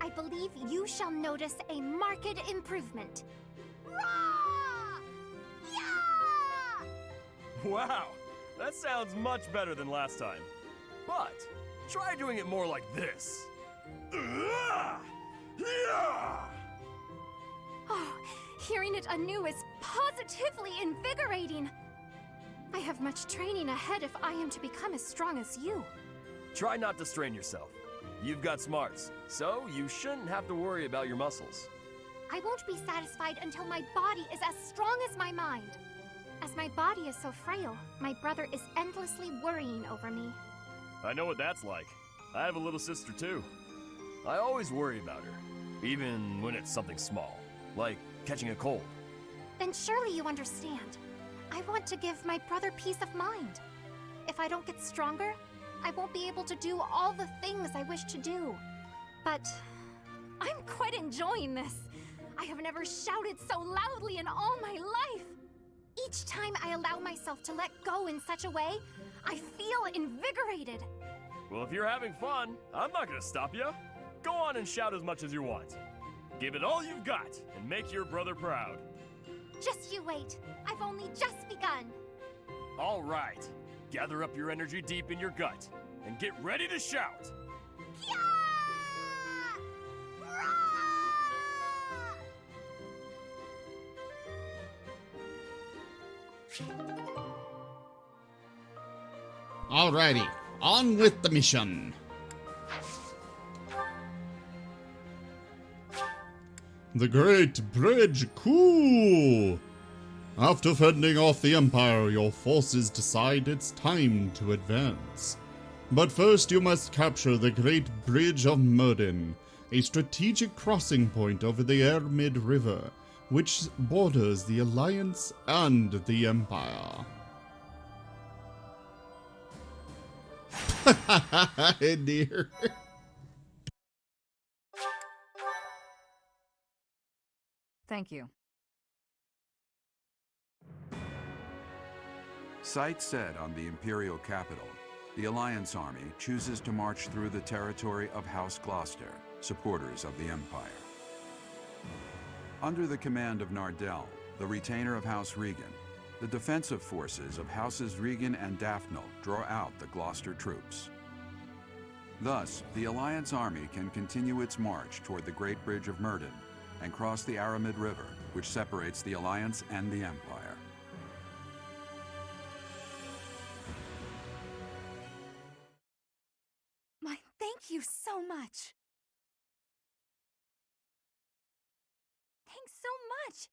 I believe you shall notice a marked improvement. Rah! Yeah! Wow, that sounds much better than last time. But try doing it more like this. Yeah! Oh, hearing it anew is positively invigorating. I have much training ahead if I am to become as strong as you. Try not to strain yourself. You've got smarts, so you shouldn't have to worry about your muscles. I won't be satisfied until my body is as strong as my mind. As my body is so frail, my brother is endlessly worrying over me. I know what that's like. I have a little sister too. I always worry about her, even when it's something small, like catching a cold. Then surely you understand. I want to give my brother peace of mind. If I don't get stronger, I won't be able to do all the things I wish to do. But I'm quite enjoying this. I have never shouted so loudly in all my life. Each time I allow myself to let go in such a way, I feel invigorated. Well, if you're having fun, I'm not gonna stop you. Go on and shout as much as you want. Give it all you've got and make your brother proud. Just you wait. I've only just begun. All right. Gather up your energy deep in your gut and get ready to shout. Yeah! Alrighty, on with the mission. The Great Bridge, cool! After fending off the Empire, your forces decide it's time to advance. But first you must capture the Great Bridge of Murden, a strategic crossing point over the Ermid River, which borders the Alliance and the Empire. Dear. Thank you. Sight set on the Imperial capital, the Alliance army chooses to march through the territory of House Gloucester, supporters of the Empire. Under the command of Nardell, the retainer of House Regan, the defensive forces of Houses Regan and Daphne draw out the Gloucester troops. Thus, the Alliance army can continue its march toward the Great Bridge of Murden and cross the Aramid River, which separates the Alliance and the Empire. Thank you so much. Thanks so much.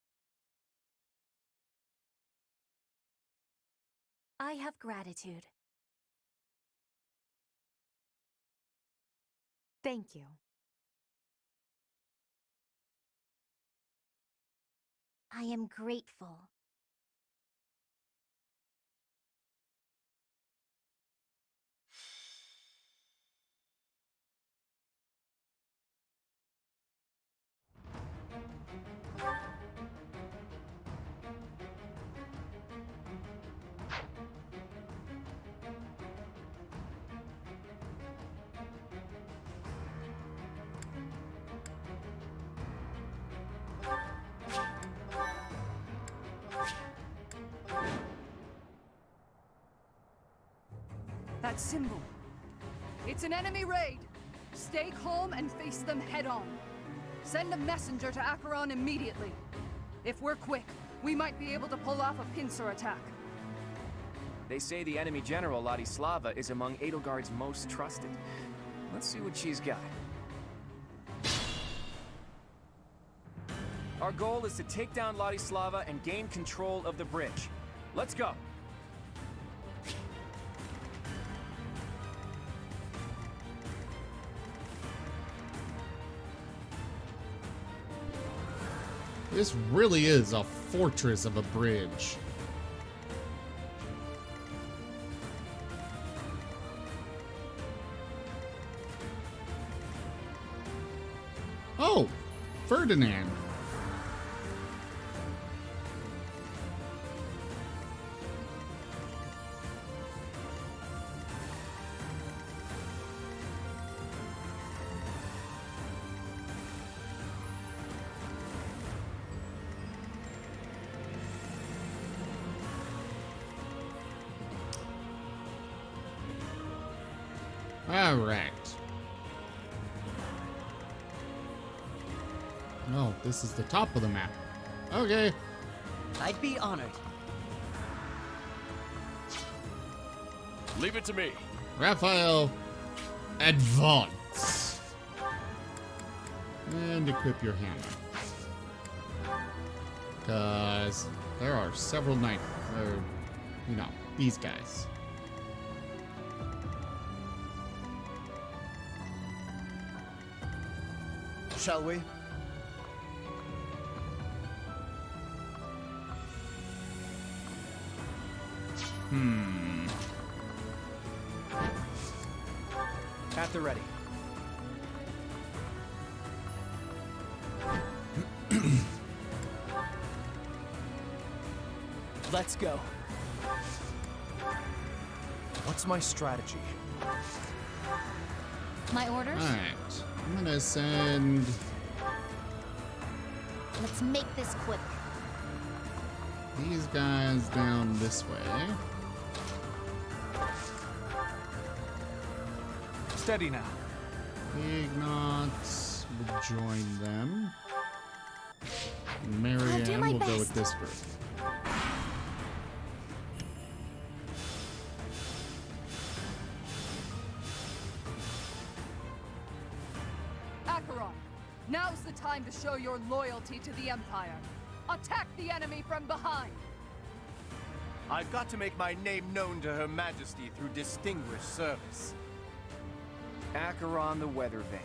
I have gratitude. Thank you. I am grateful. That symbol. It's an enemy raid. Stay calm and face them head on. Send a messenger to Acheron immediately. If we're quick, we might be able to pull off a pincer attack. They say the enemy general, Ladislava, is among Edelgard's most trusted. Let's see what she's got. Our goal is to take down Ladislava and gain control of the bridge. Let's go! This really is a fortress of a bridge. Oh, Ferdinand. All right. Oh, this is the top of the map. Okay. I'd be honored. Leave it to me. Raphael, advance. And equip your hammer. Because there are several these guys. Shall we? At the ready. Let's go. What's my strategy? My orders? Alright. I'm gonna send... Let's make this quick. these guys down this way. Steady now. Ignots will join them. And I'll do Marianne my will go with best. this group. Now's the time to show your loyalty to the Empire. Attack the enemy from behind! I've got to make my name known to Her Majesty through distinguished service. Acheron the Weathervane.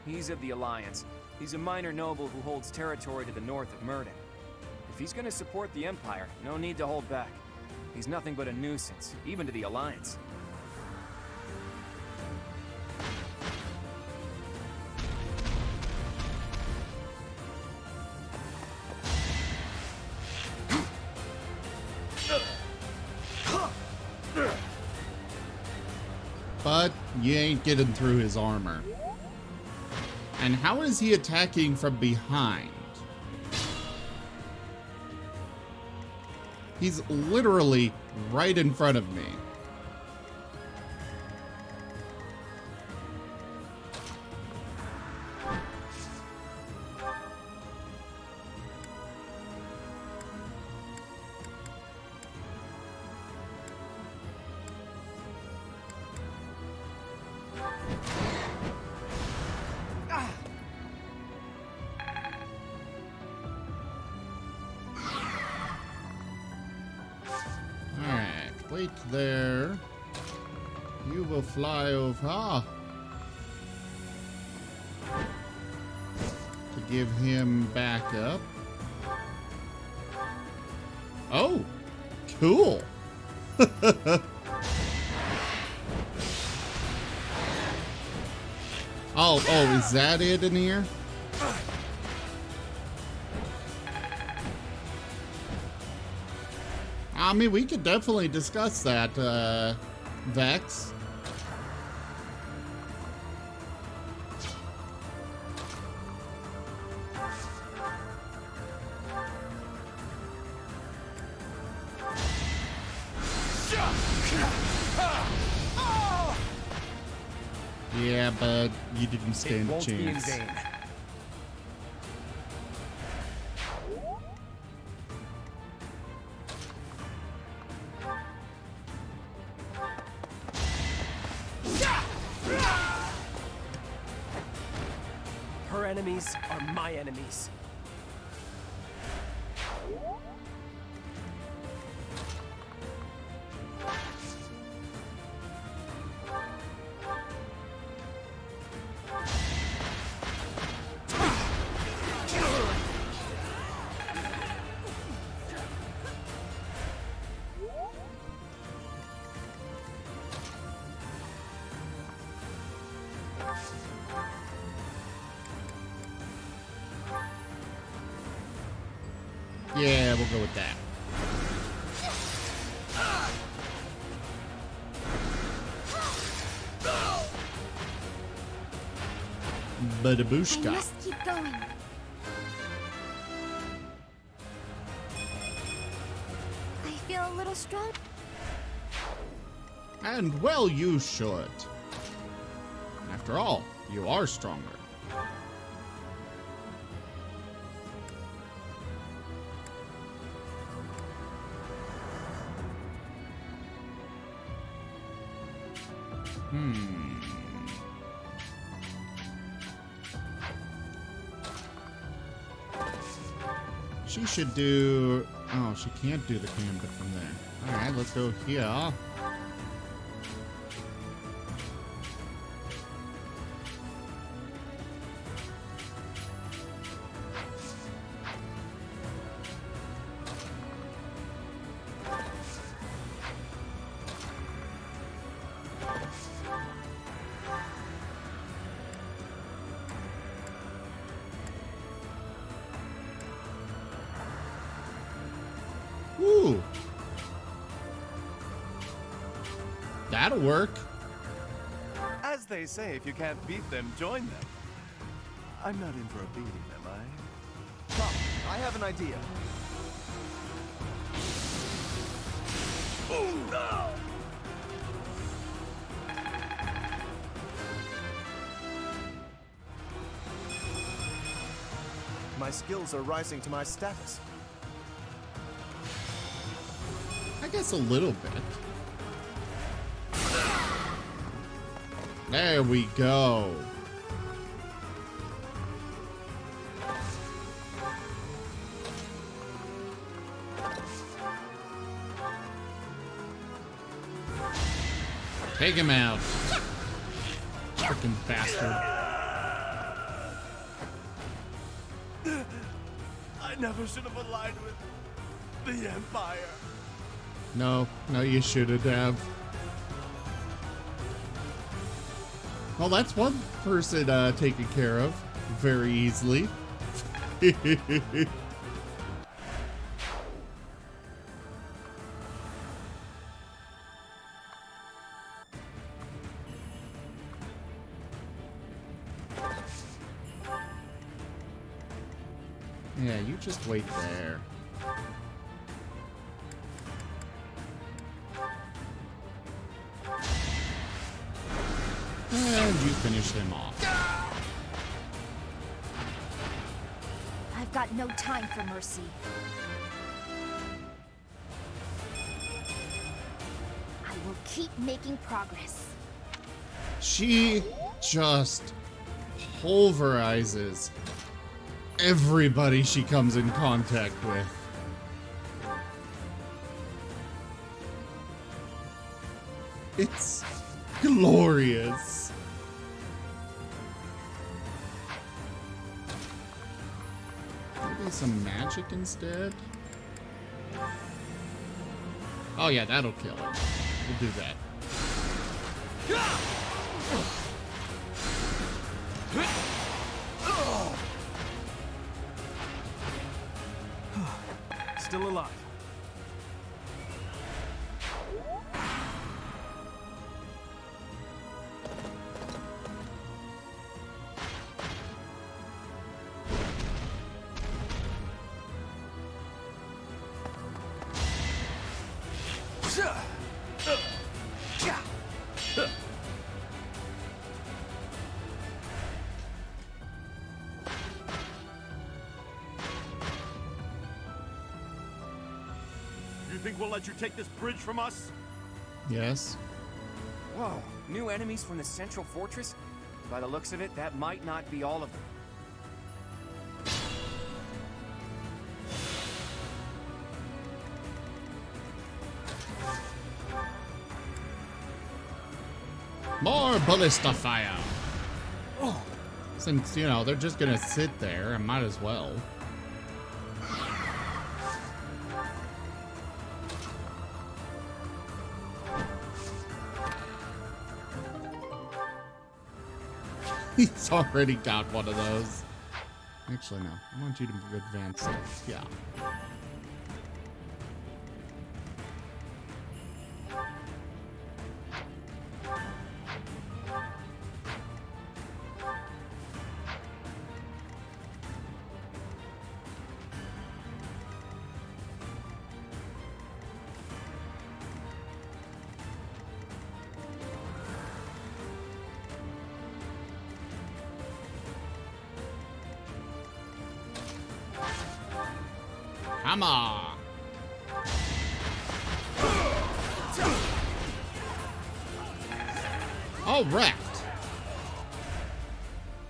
He's of the Alliance. He's a minor noble who holds territory to the north of Murden. If he's gonna support the Empire, no need to hold back. He's nothing but a nuisance, even to the Alliance. But you ain't getting through his armor. And how is he attacking from behind? He's literally right in front of me. Wait there. You will fly over to give him backup. Oh, cool. Oh, is that it in here? I mean, we could definitely discuss that, Vex. Yeah, but you didn't stand a chance. Her enemies are my enemies. Yeah, we'll go with that. Badabushka. I must keep going. I feel a little strong. And well, you should. After all, you are stronger. She should do... Oh, she can't do the gambit from there. Alright, let's go here. Ooh. That'll work. As they say, if you can't beat them, join them. I'm not in for a beating, am I? Come, I have an idea. Ooh, no! My skills are rising to my status. I guess a little bit. There we go. Take him out. Freaking bastard. I never should have aligned with the Empire. No, you shouldn't have. Well, that's one person taken care of very easily. Yeah, you just wait there. And you finish him off. I've got no time for mercy. I will keep making progress. She just pulverizes everybody she comes in contact with. It's glorious. Maybe some magic instead? Oh yeah, that'll kill him. We'll do that. Still alive. You think we'll let you take this bridge from us? Yes. Whoa, new enemies from the central fortress? By the looks of it, that might not be all of them. More ballista fire. Oh. Since, you know, they're just gonna sit there, I might as well. He's already got one of those. Actually, no. I want you to advance it. Yeah. Hammer! All wrecked!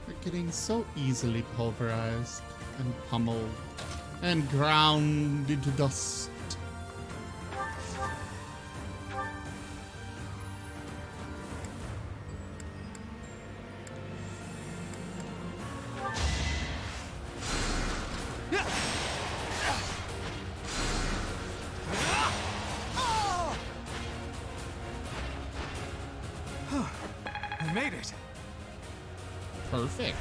They're getting so easily pulverized and pummeled and ground into dust. I made it. Perfect.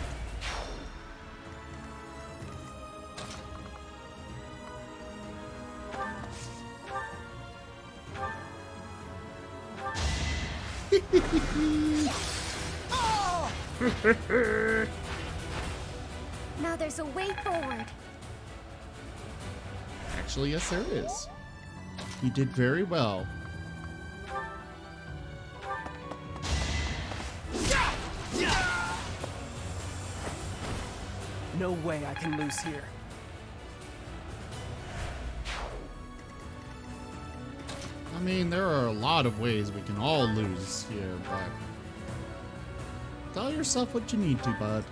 Now there's a way forward. Actually, yes, there is. You did very well. No way I can lose here. I mean, there are a lot of ways we can all lose here, but tell yourself what you need to, bud.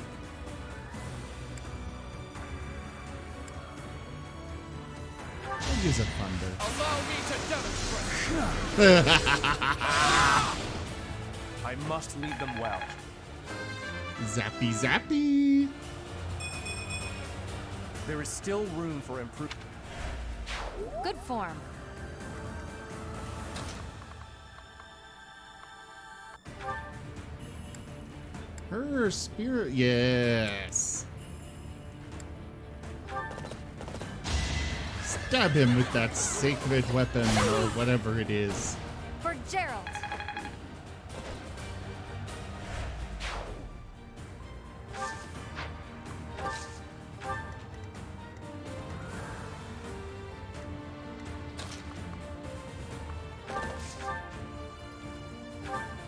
I'll use a thunder. Allow me to demonstrate. I must lead them well. Zappy zappy! There is still room for improvement. Good form. Her spirit, yes. Stab him with that sacred weapon or whatever it is. For Gerald.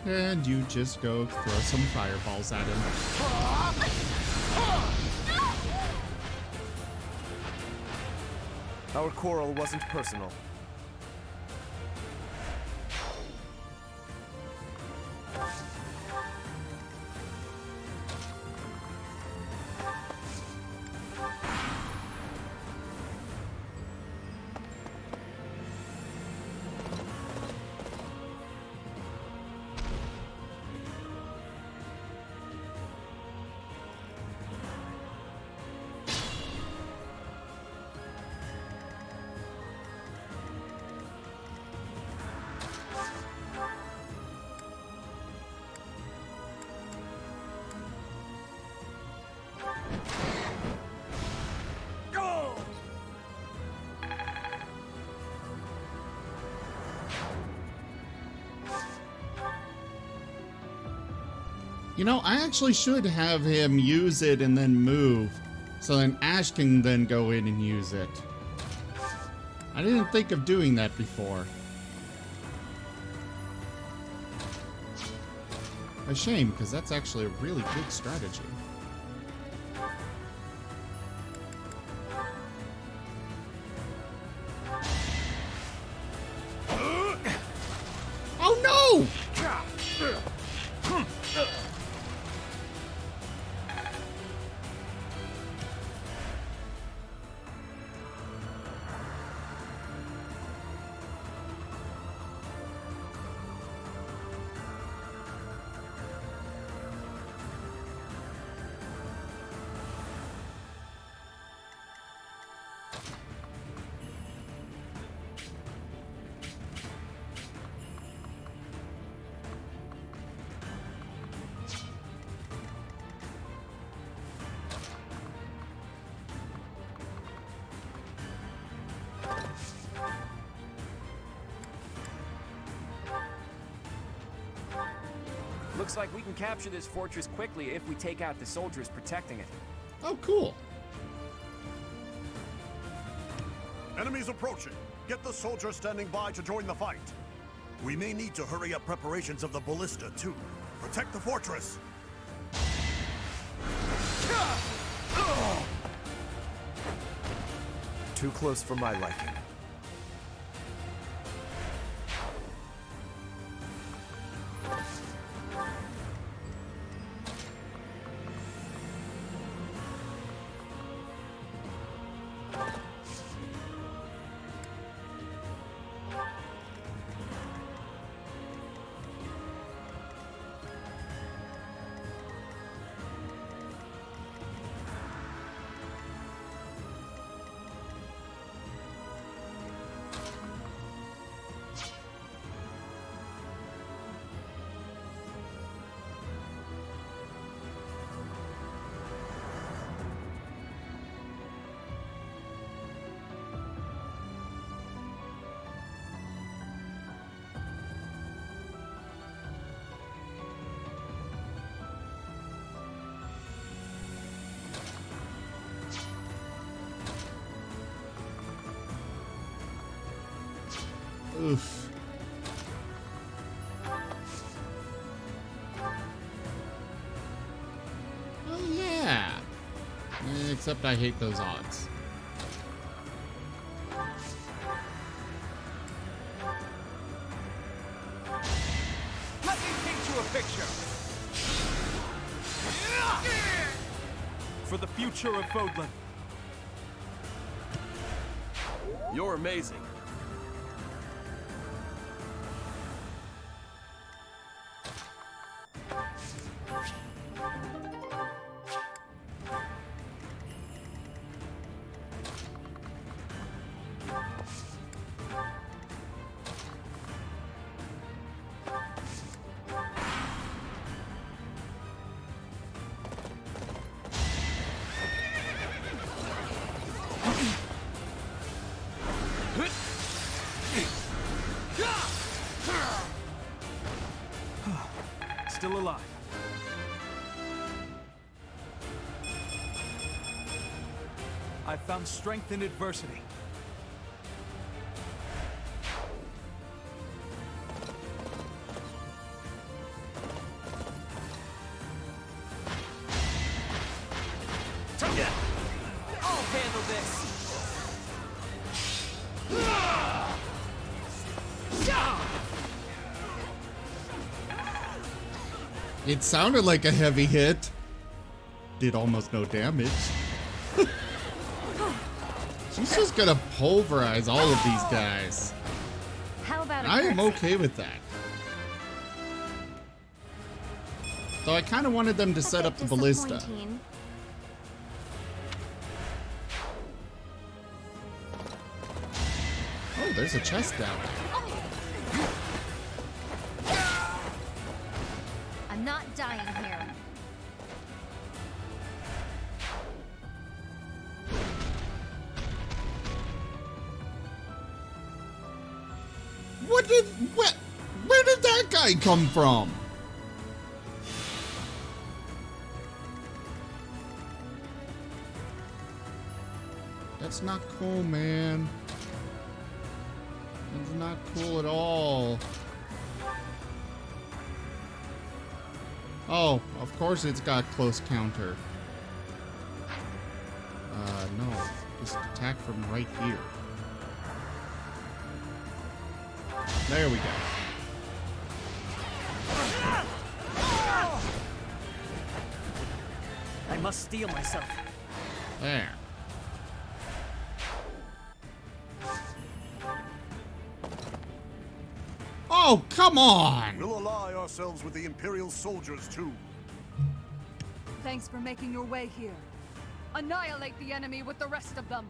And you just go throw some fireballs at him. Our quarrel wasn't personal. You know, I actually should have him use it and then move, so then Ash can then go in and use it. I didn't think of doing that before. A shame, because that's actually a really good strategy. Oh no! Looks like we can capture this fortress quickly if we take out the soldiers protecting it. Oh, cool. Enemies approaching. Get the soldiers standing by to join the fight. We may need to hurry up preparations of the ballista, too. Protect the fortress. Too close for my liking. Oof. Oh yeah. Except I hate those odds. Let me paint you a picture. For the future of Fodlan. You're amazing. I've found strength in adversity. I'll handle this. It sounded like a heavy hit. Did almost no damage. She's just gonna pulverize all of these guys. How about I am okay with that. So I kind of wanted them to set up the ballista. Oh, there's a chest down there. I'm not dying here. Where did that guy come from? That's not cool, man. That's not cool at all. Oh, of course it's got close counter. No. Just attack from right here. There we go. I must steel myself. There. Oh, come on! We'll ally ourselves with the Imperial soldiers, too. Thanks for making your way here. Annihilate the enemy with the rest of them.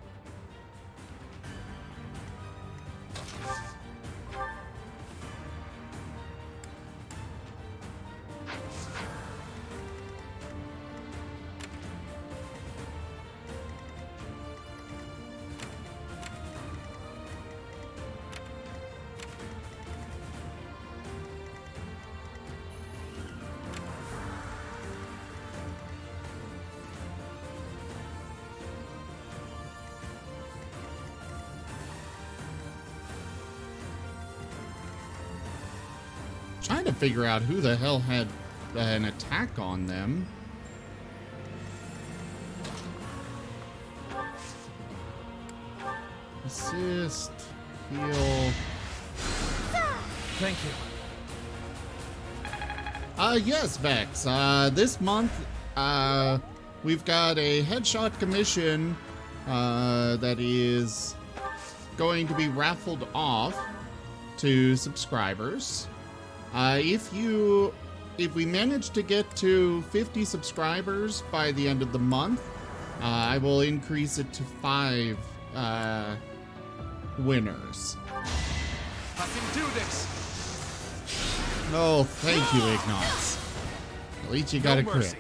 Trying to figure out who the hell had an attack on them. Assist, heal. Thank you. Yes, Vex. This month, we've got a headshot commission that is going to be raffled off to subscribers. If we manage to get to 50 subscribers by the end of the month, I will increase it to 5 winners. I can do this. Oh, thank you, Ignots. At least you got a crit.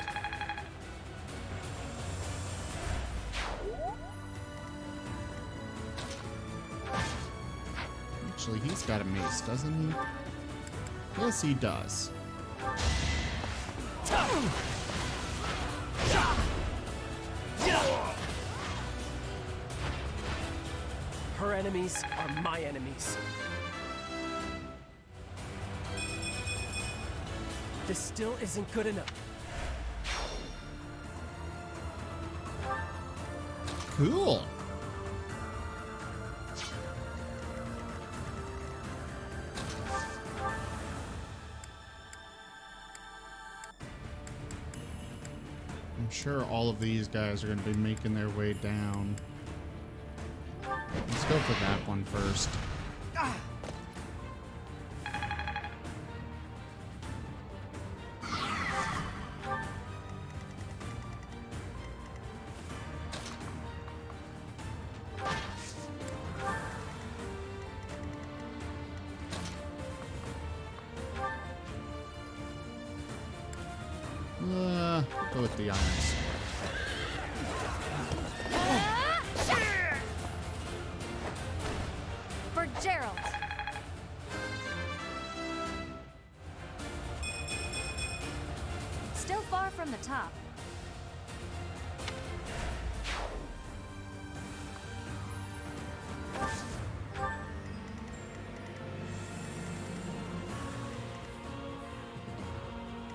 Actually, he's got a mace, doesn't he? Yes, he does. Her enemies are my enemies. This still isn't good enough. Cool. I'm sure all of these guys are going to be making their way down. Let's go for that one first. Go with the iron sword. For Gerald. Still far from the top.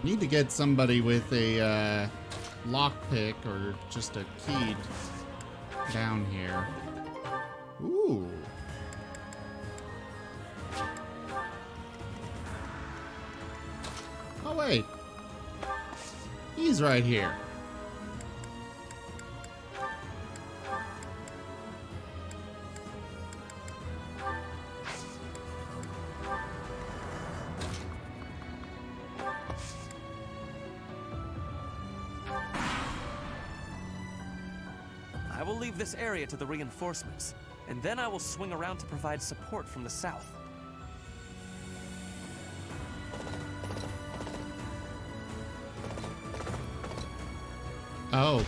Need to get somebody with a lockpick or just a key down here. Ooh. Oh wait. He's right here. I will leave this area to the reinforcements, and then I will swing around to provide support from the south. Oh.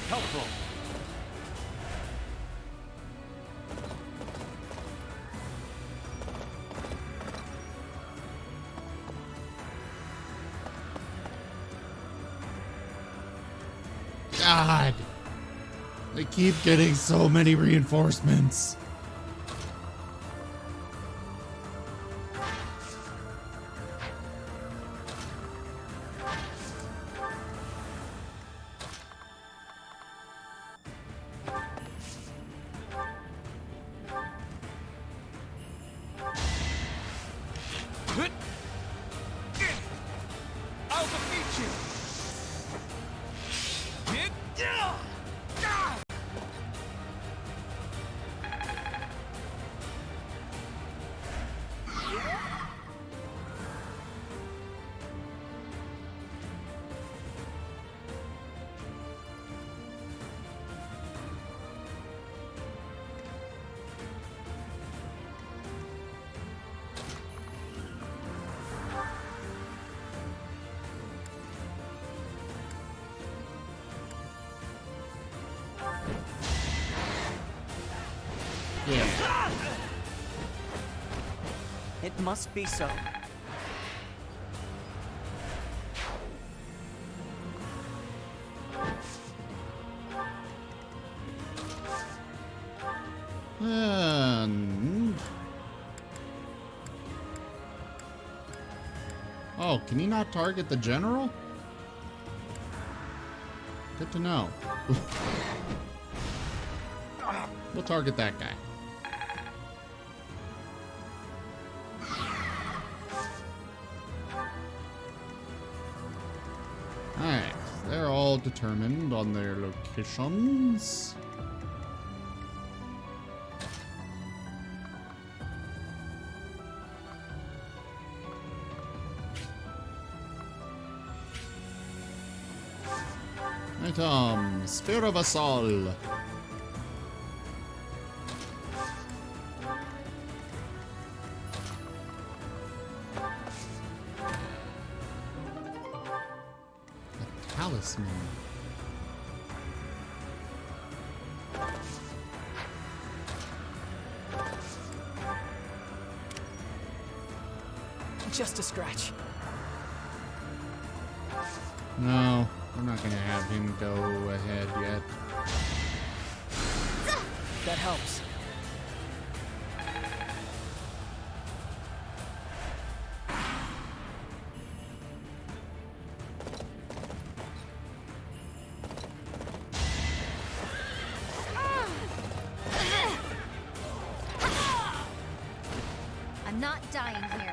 Helpful. God. They keep getting so many reinforcements. I'll defeat you! Yeah. It must be so. Oh, can he not target the general? Good to know. We'll target that guy. Alright, they're all determined on their locations. Item, Spear of Assault. Talisman. Just a scratch. No, we're not gonna have him go ahead yet. That helps. I'm not dying here.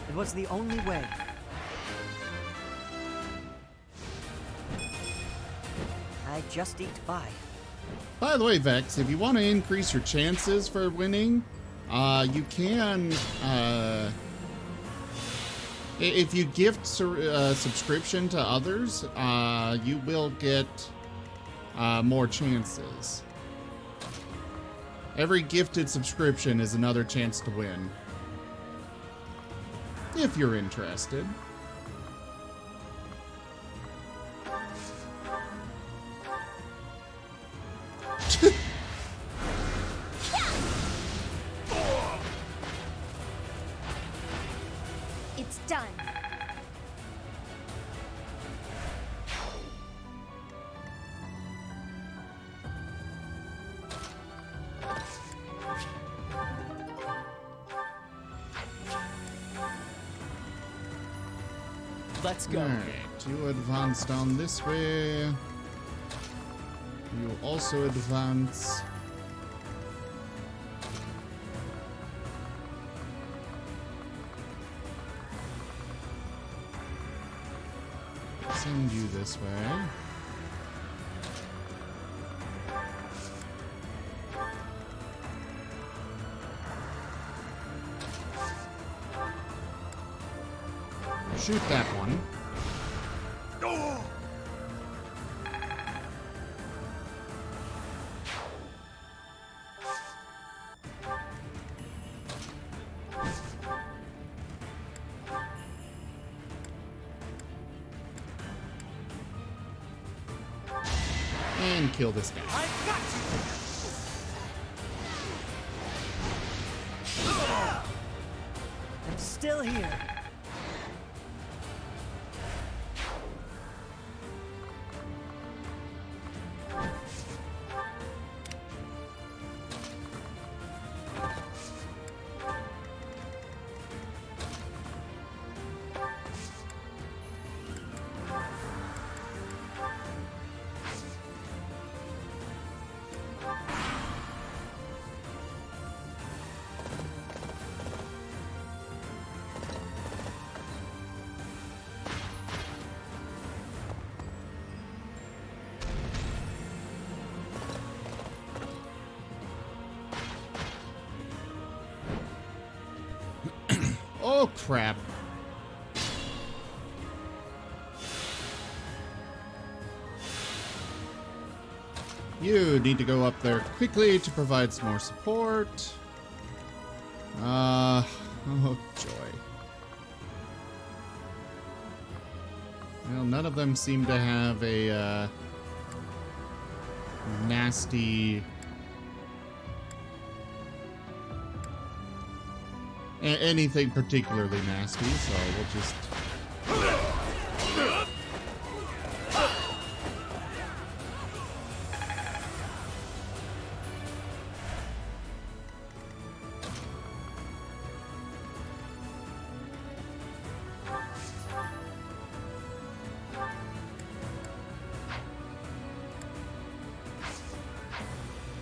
It was the only way. I just eked by. By the way, Vex, if you want to increase your chances for winning, you can, if you gift subscription to others, you will get more chances. Every gifted subscription is another chance to win. If you're interested. It's done. Let's go. Alright, you advance down this way. You also advance. Send you this way. Shoot that one. And kill this guy. I've got you. I'm still here. Oh, crap. You need to go up there quickly to provide some more support. Oh, joy. Well, none of them seem to have a, nasty... anything particularly nasty, so we'll just...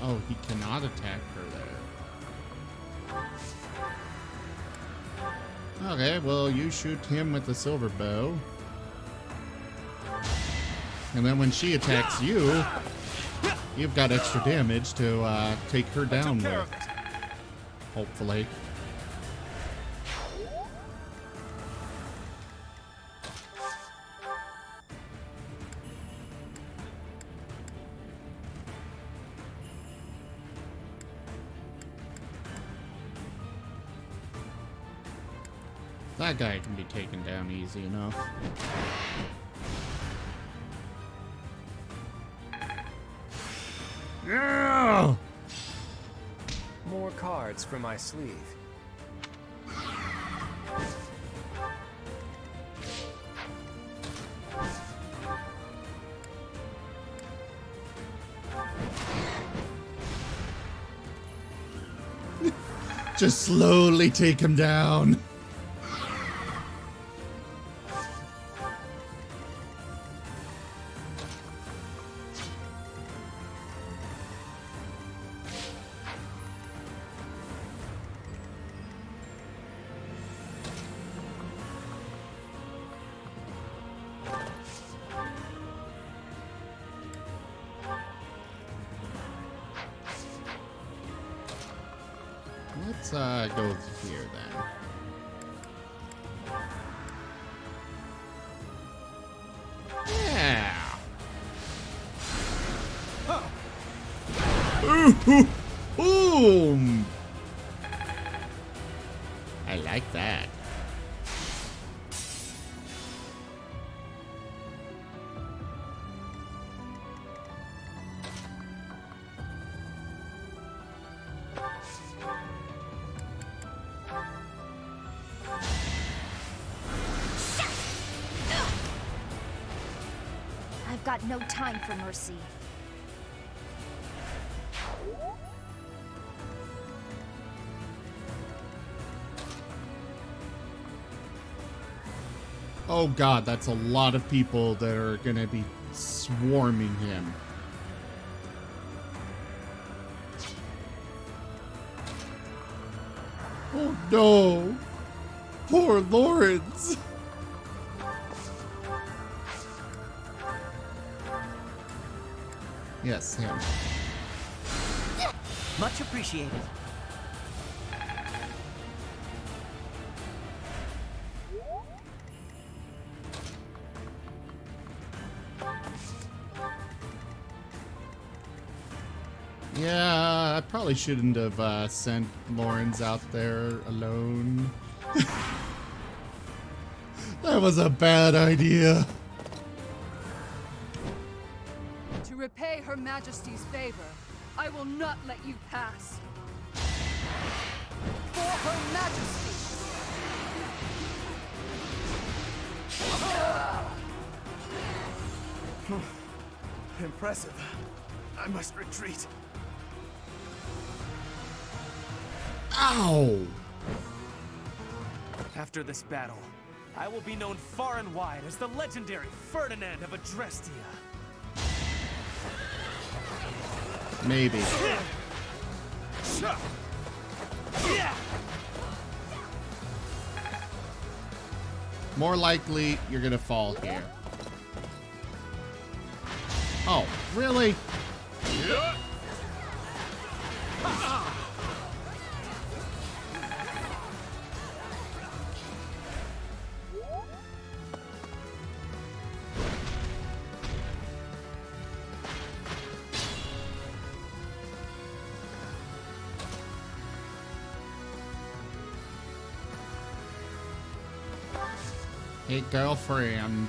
Oh, he cannot attack her there. Okay, well, you shoot him with the silver bow. And then when she attacks you, you've got extra damage to take her down with. Hopefully. That guy can be taken down easy enough. Yeah! More cards for my sleeve. Just slowly take him down. Let's go here then. Yeah. Ooh, boom. I like that. got no time for mercy. Oh god, that's a lot of people that are gonna be swarming him. Oh no! Poor Lawrence! Yes, him. Much appreciated. Yeah, I probably shouldn't have sent Lawrence out there alone. That was a bad idea. To repay Her Majesty's favor, I will not let you pass. For Her Majesty! Impressive. I must retreat. Ow! After this battle, I will be known far and wide as the legendary Ferdinand of Adrestia. Maybe. More likely, you're gonna fall here. Oh, really? Hey, girlfriend.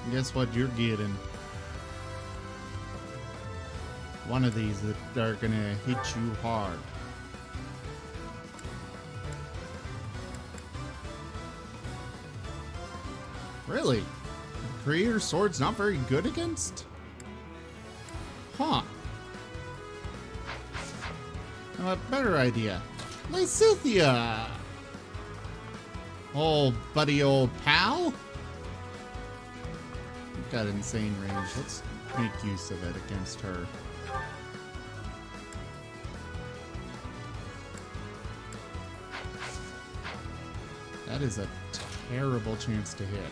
Guess what you're getting? One of these that are gonna hit you hard. Really? Creator Sword's not very good against? Huh. Now, a better idea. Lysithia! Oh, buddy old pal? You've got insane range. Let's make use of it against her. That is a terrible chance to hit.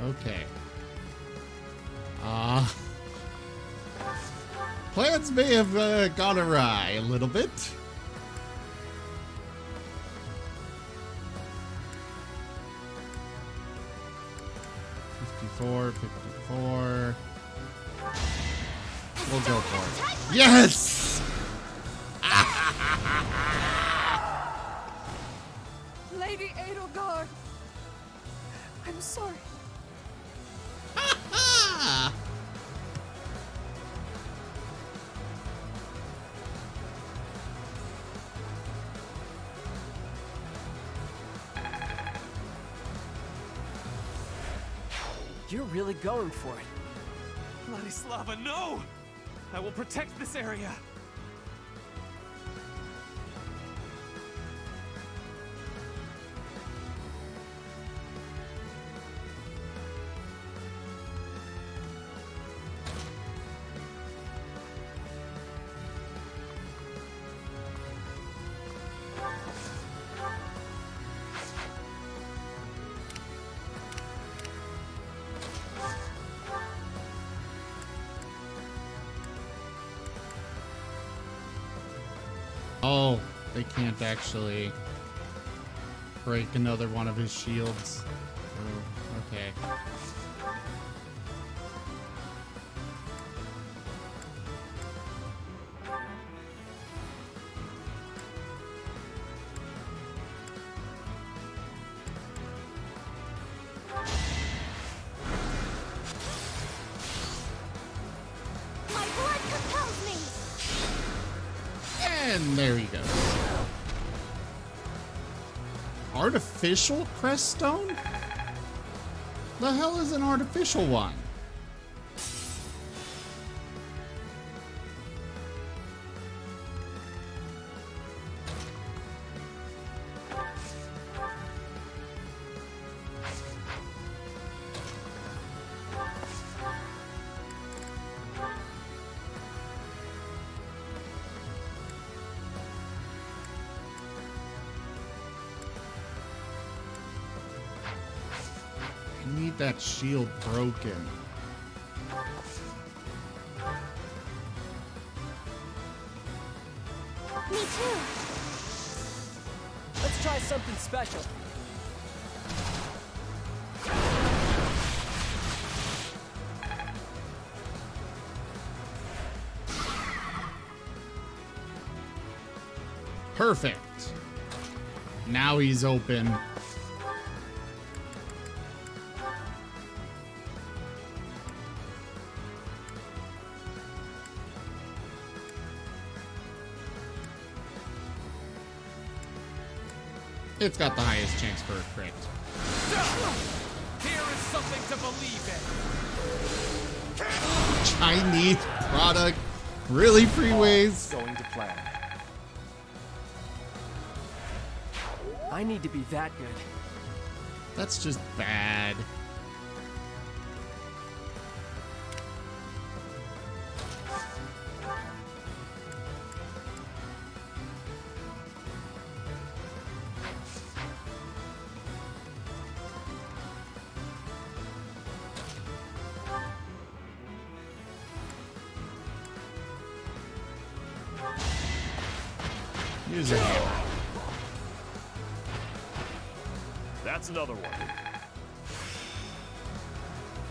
Okay. Plans may have gone awry a little bit. $54, $54. We'll go for it. Yes! Lady Edelgard! I'm sorry. You're really going for it. Vladislava, no! I will protect this area. Oh, they can't actually break another one of his shields. Oh, okay. My blood compels me! And there he goes. artificial crest stone? The hell is an artificial one? I need that shield broken. Me too. Let's try something special. Perfect. Now he's open. It's got the highest chance for a crit. Here is something to believe in. Chinese product. Really, Freeways? Going to plan. I need to be that good. That's just bad. Use it. That's another one.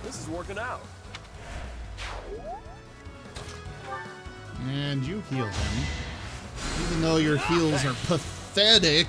This is working out. And you heal him. Even though your heals are pathetic.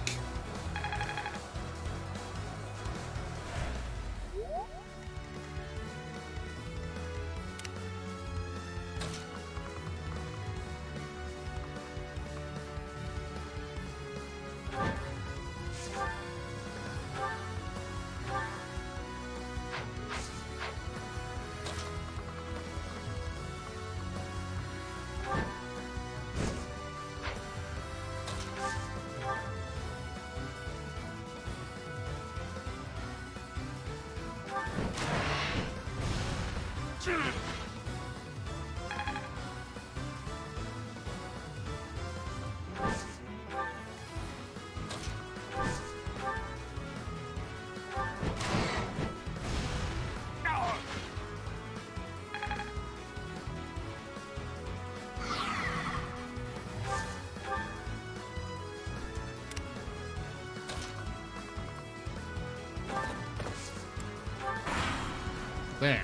There.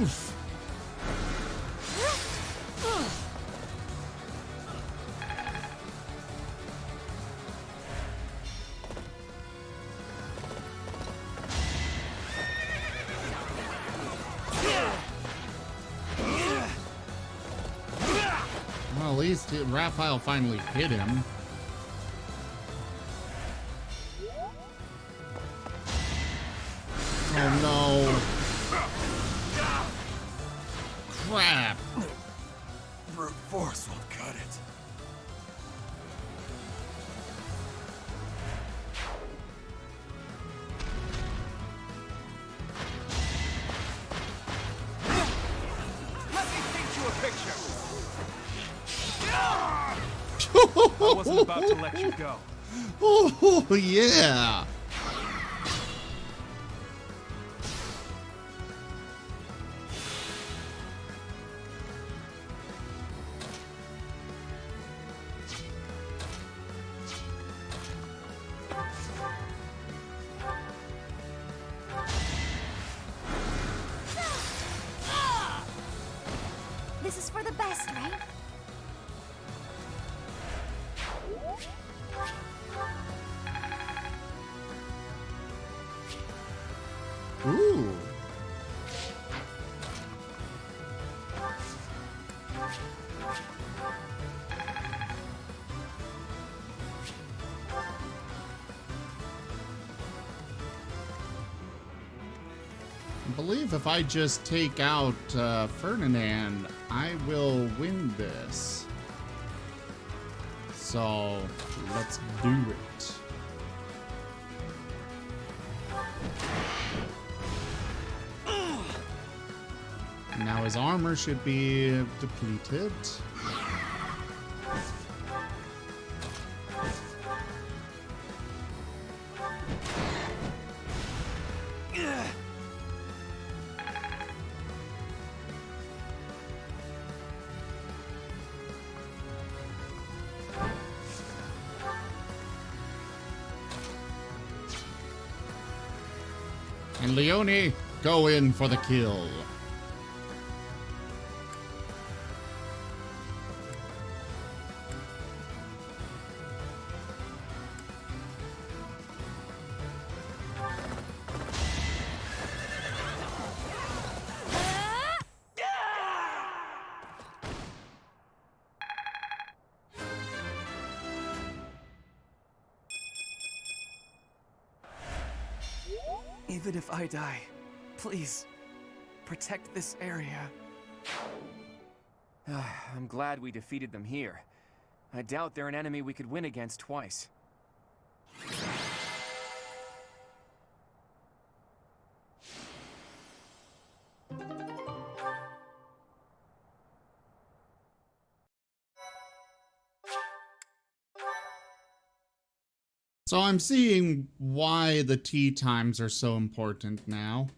Oof. Well, at least Raphael finally hit him. Oh no. Crap. Brute force won't cut it. Let me paint you a picture. I wasn't about to let you go. Oh, yeah. This is for the best, right? Ooh. I believe if I just take out Ferdinand, I will win this. So, let's do it. Now his armor should be depleted. And Leone, go in for the kill. Even if I die, please, protect this area. I'm glad we defeated them here. I doubt they're an enemy we could win against twice. So I'm seeing why the tea times are so important now.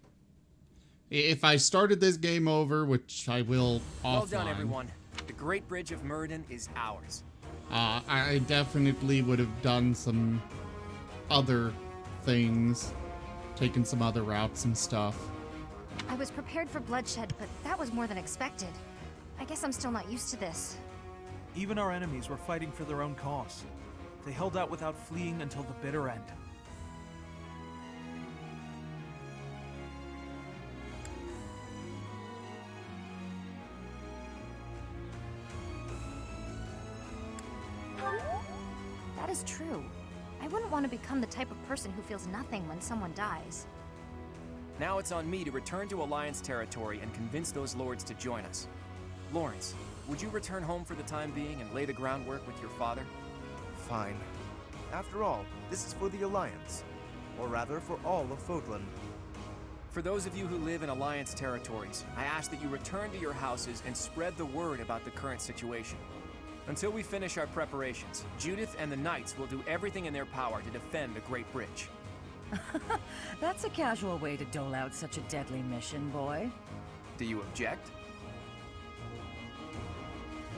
If I started this game over, which I will offline. Well done, everyone. The Great Bridge of Myrden is ours. I definitely would have done some other things, taken some other routes and stuff. I was prepared for bloodshed, but that was more than expected. I guess I'm still not used to this. Even our enemies were fighting for their own cause. They held out without fleeing until the bitter end. That is true. I wouldn't want to become the type of person who feels nothing when someone dies. Now it's on me to return to Alliance territory and convince those lords to join us. Lawrence, would you return home for the time being and lay the groundwork with your father? Fine. After all, this is for the Alliance. Or rather, for all of Fodlan. For those of you who live in Alliance territories, I ask that you return to your houses and spread the word about the current situation. Until we finish our preparations, Judith and the Knights will do everything in their power to defend the Great Bridge. That's a casual way to dole out such a deadly mission, boy. Do you object?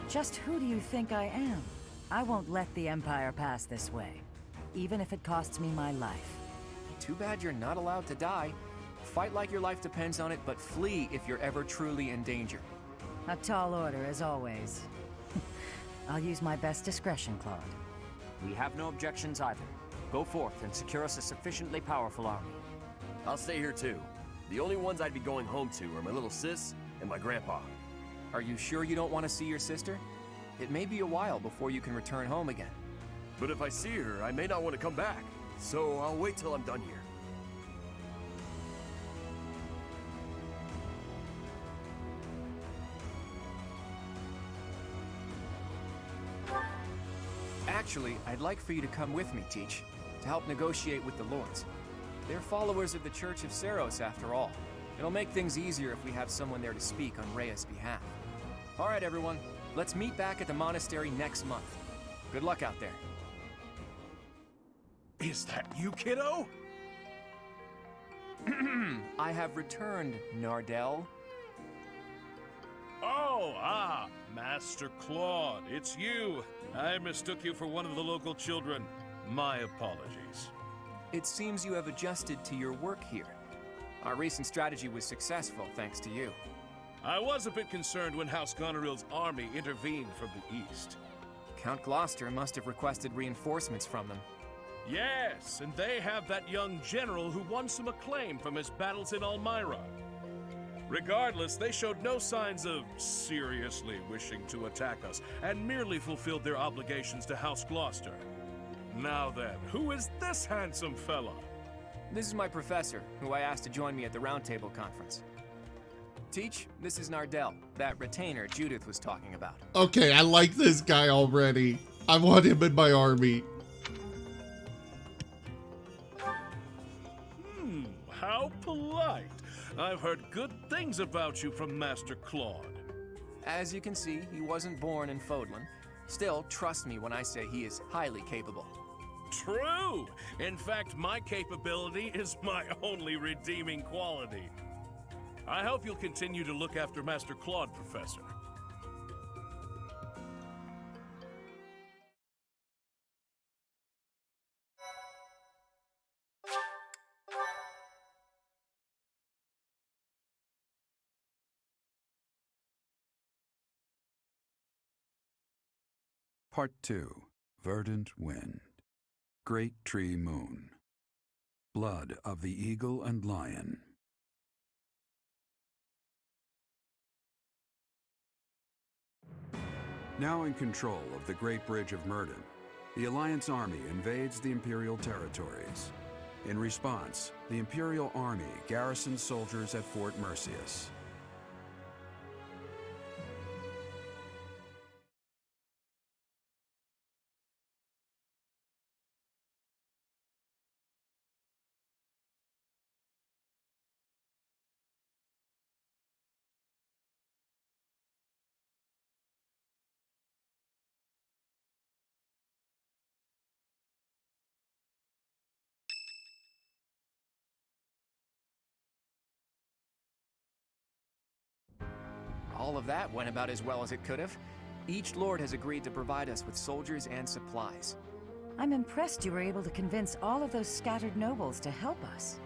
Just who do you think I am? I won't let the Empire pass this way, even if it costs me my life. Too bad you're not allowed to die. Fight like your life depends on it, but flee if you're ever truly in danger. A tall order, as always. I'll use my best discretion, Claude. We have no objections either. Go forth and secure us a sufficiently powerful army. I'll stay here too. The only ones I'd be going home to are my little sis and my grandpa. Are you sure you don't want to see your sister? It may be a while before you can return home again. But if I see her, I may not want to come back. So I'll wait till I'm done here. Actually, I'd like for you to come with me, Teach, to help negotiate with the lords. They're followers of the Church of Seros, after all. It'll make things easier if we have someone there to speak on Rhea's behalf. All right, everyone. Let's meet back at the monastery next month. Good luck out there. Is that you, kiddo? I have returned, Nardell. Oh, Master Claude, it's you. I mistook you for one of the local children. My apologies. It seems you have adjusted to your work here. Our recent strategy was successful, thanks to you. I was a bit concerned when House Goneril's army intervened from the east. Count Gloucester must have requested reinforcements from them. Yes, and they have that young general who won some acclaim from his battles in Almyra. Regardless, they showed no signs of seriously wishing to attack us, and merely fulfilled their obligations to House Gloucester. Now then, who is this handsome fella? This is my professor, who I asked to join me at the Roundtable Conference. Teach, this is Nardell, that retainer Judith was talking about. Okay, I like this guy already. I want him in my army. How polite. I've heard good things about you from Master Claude. As you can see, he wasn't born in Fodlan. Still, trust me when I say he is highly capable. True! In fact, my capability is my only redeeming quality. I hope you'll continue to look after Master Claude, Professor. Part 2. Verdant Wind. Great Tree Moon. Blood of the Eagle and Lion. Now in control of the Great Bridge of Myrden, the Alliance Army invades the Imperial territories. In response, the Imperial Army garrisons soldiers at Fort Mercius. All of that went about as well as it could have. Each lord has agreed to provide us with soldiers and supplies. I'm impressed you were able to convince all of those scattered nobles to help us.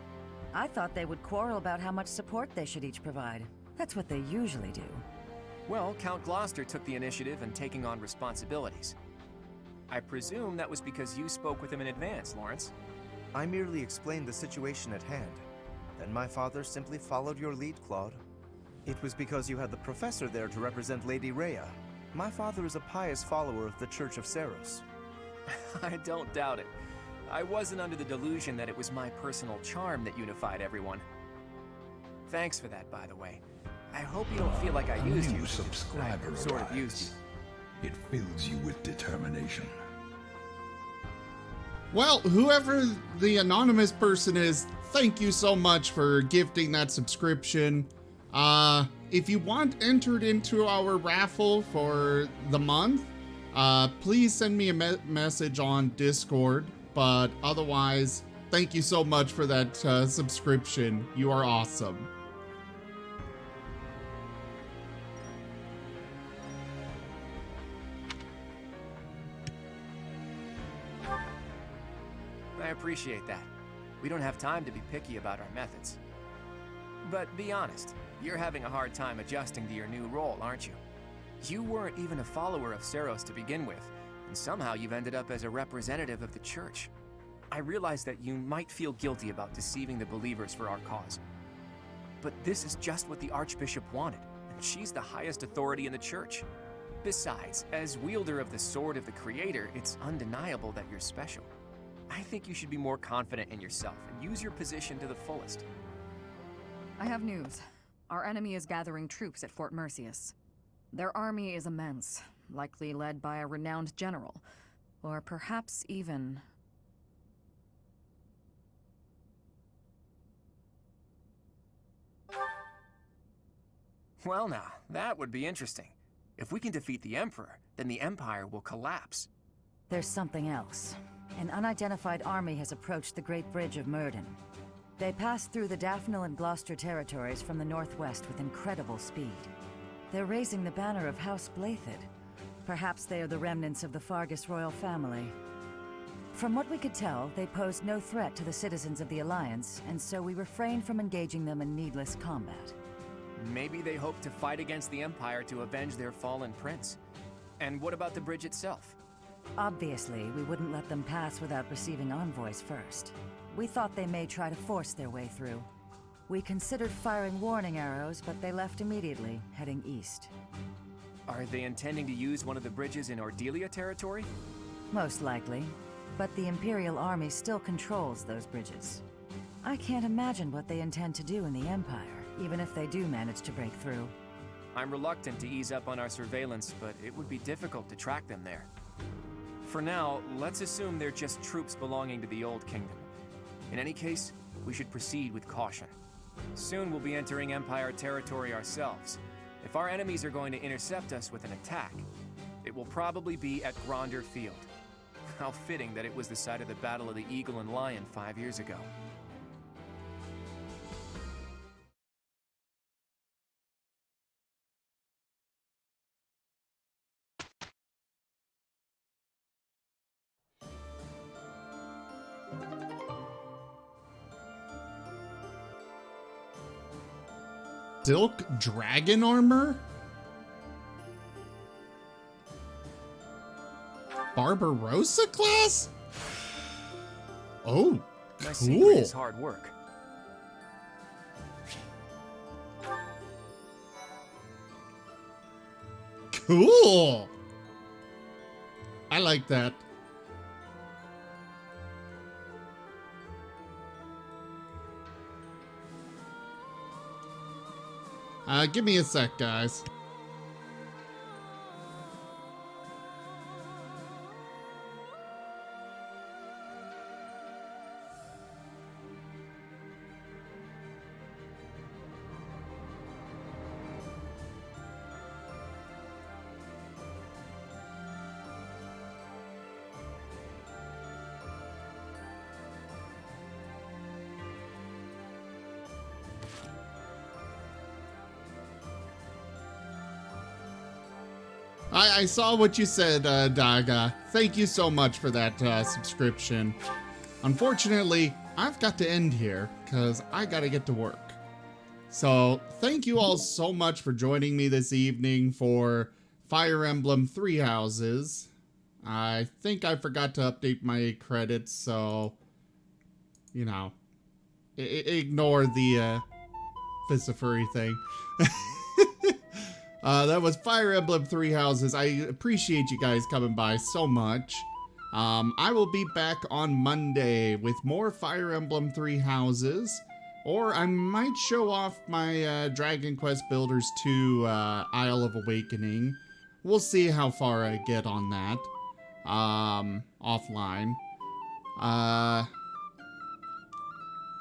I thought they would quarrel about how much support they should each provide. That's what they usually do. Well, Count Gloucester took the initiative in taking on responsibilities. I presume that was because you spoke with him in advance, Lawrence. I merely explained the situation at hand. Then my father simply followed your lead, Claude. It was because you had the professor there to represent Lady Rhea. My father is a pious follower of the Church of Seros. I don't doubt it. I wasn't under the delusion that it was my personal charm that unified everyone. Thanks for that, by the way. I hope you don't feel like I used you. Subscriber I sort of used you. It fills you with determination. Well, whoever the anonymous person is, thank you so much for gifting that subscription. If you want entered into our raffle for the month, please send me a message on Discord. But otherwise, thank you so much for that subscription. You are awesome. I appreciate that. We don't have time to be picky about our methods. But be honest, you're having a hard time adjusting to your new role, aren't you? You weren't even a follower of Seros to begin with, and somehow you've ended up as a representative of the Church. I realize that you might feel guilty about deceiving the believers for our cause. But this is just what the Archbishop wanted, and she's the highest authority in the Church. Besides, as wielder of the Sword of the Creator, it's undeniable that you're special. I think you should be more confident in yourself and use your position to the fullest. I have news. Our enemy is gathering troops at Fort Mercius. Their army is immense, likely led by a renowned general, or perhaps even... Well now, that would be interesting. If we can defeat the Emperor, then the Empire will collapse. There's something else. An unidentified army has approached the Great Bridge of Myrden. They passed through the Daphne and Gloucester territories from the northwest with incredible speed. They're raising the banner of House Blathid. Perhaps they are the remnants of the Fargus royal family. From what we could tell, they posed no threat to the citizens of the Alliance, and so we refrained from engaging them in needless combat. Maybe they hope to fight against the Empire to avenge their fallen prince. And what about the bridge itself? Obviously, we wouldn't let them pass without receiving envoys first. We thought they may try to force their way through. We considered firing warning arrows, but they left immediately, heading east. Are they intending to use one of the bridges in Ordelia territory? Most likely, but the Imperial Army still controls those bridges. I can't imagine what they intend to do in the Empire, even if they do manage to break through. I'm reluctant to ease up on our surveillance, but it would be difficult to track them there. For now, let's assume they're just troops belonging to the Old Kingdom. In any case, we should proceed with caution. Soon we'll be entering Empire territory ourselves. If our enemies are going to intercept us with an attack, it will probably be at Gronder Field. How fitting that it was the site of the Battle of the Eagle and Lion 5 years ago. Silk dragon armor? Barbarossa class? Oh, My cool. secret is hard work. Cool. I like that. Give me a sec, guys. I saw what you said, Daga. Thank you so much for that subscription. Unfortunately, I've got to end here because I got to get to work. So thank you all so much for joining me this evening for Fire Emblem Three Houses. I think I forgot to update my credits, so, you know, ignore the Fistafurry thing. That was Fire Emblem Three Houses. I appreciate you guys coming by so much. I will be back on Monday with more Fire Emblem Three Houses. Or I might show off my Dragon Quest Builders 2 Isle of Awakening. We'll see how far I get on that. Offline.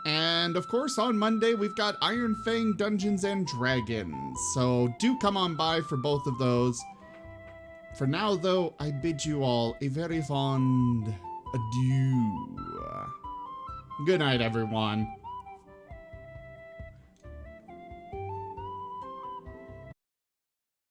And of course, on Monday, we've got Iron Fang Dungeons and Dragons. So do come on by for both of those. For now, though, I bid you all a very fond adieu. Good night, everyone.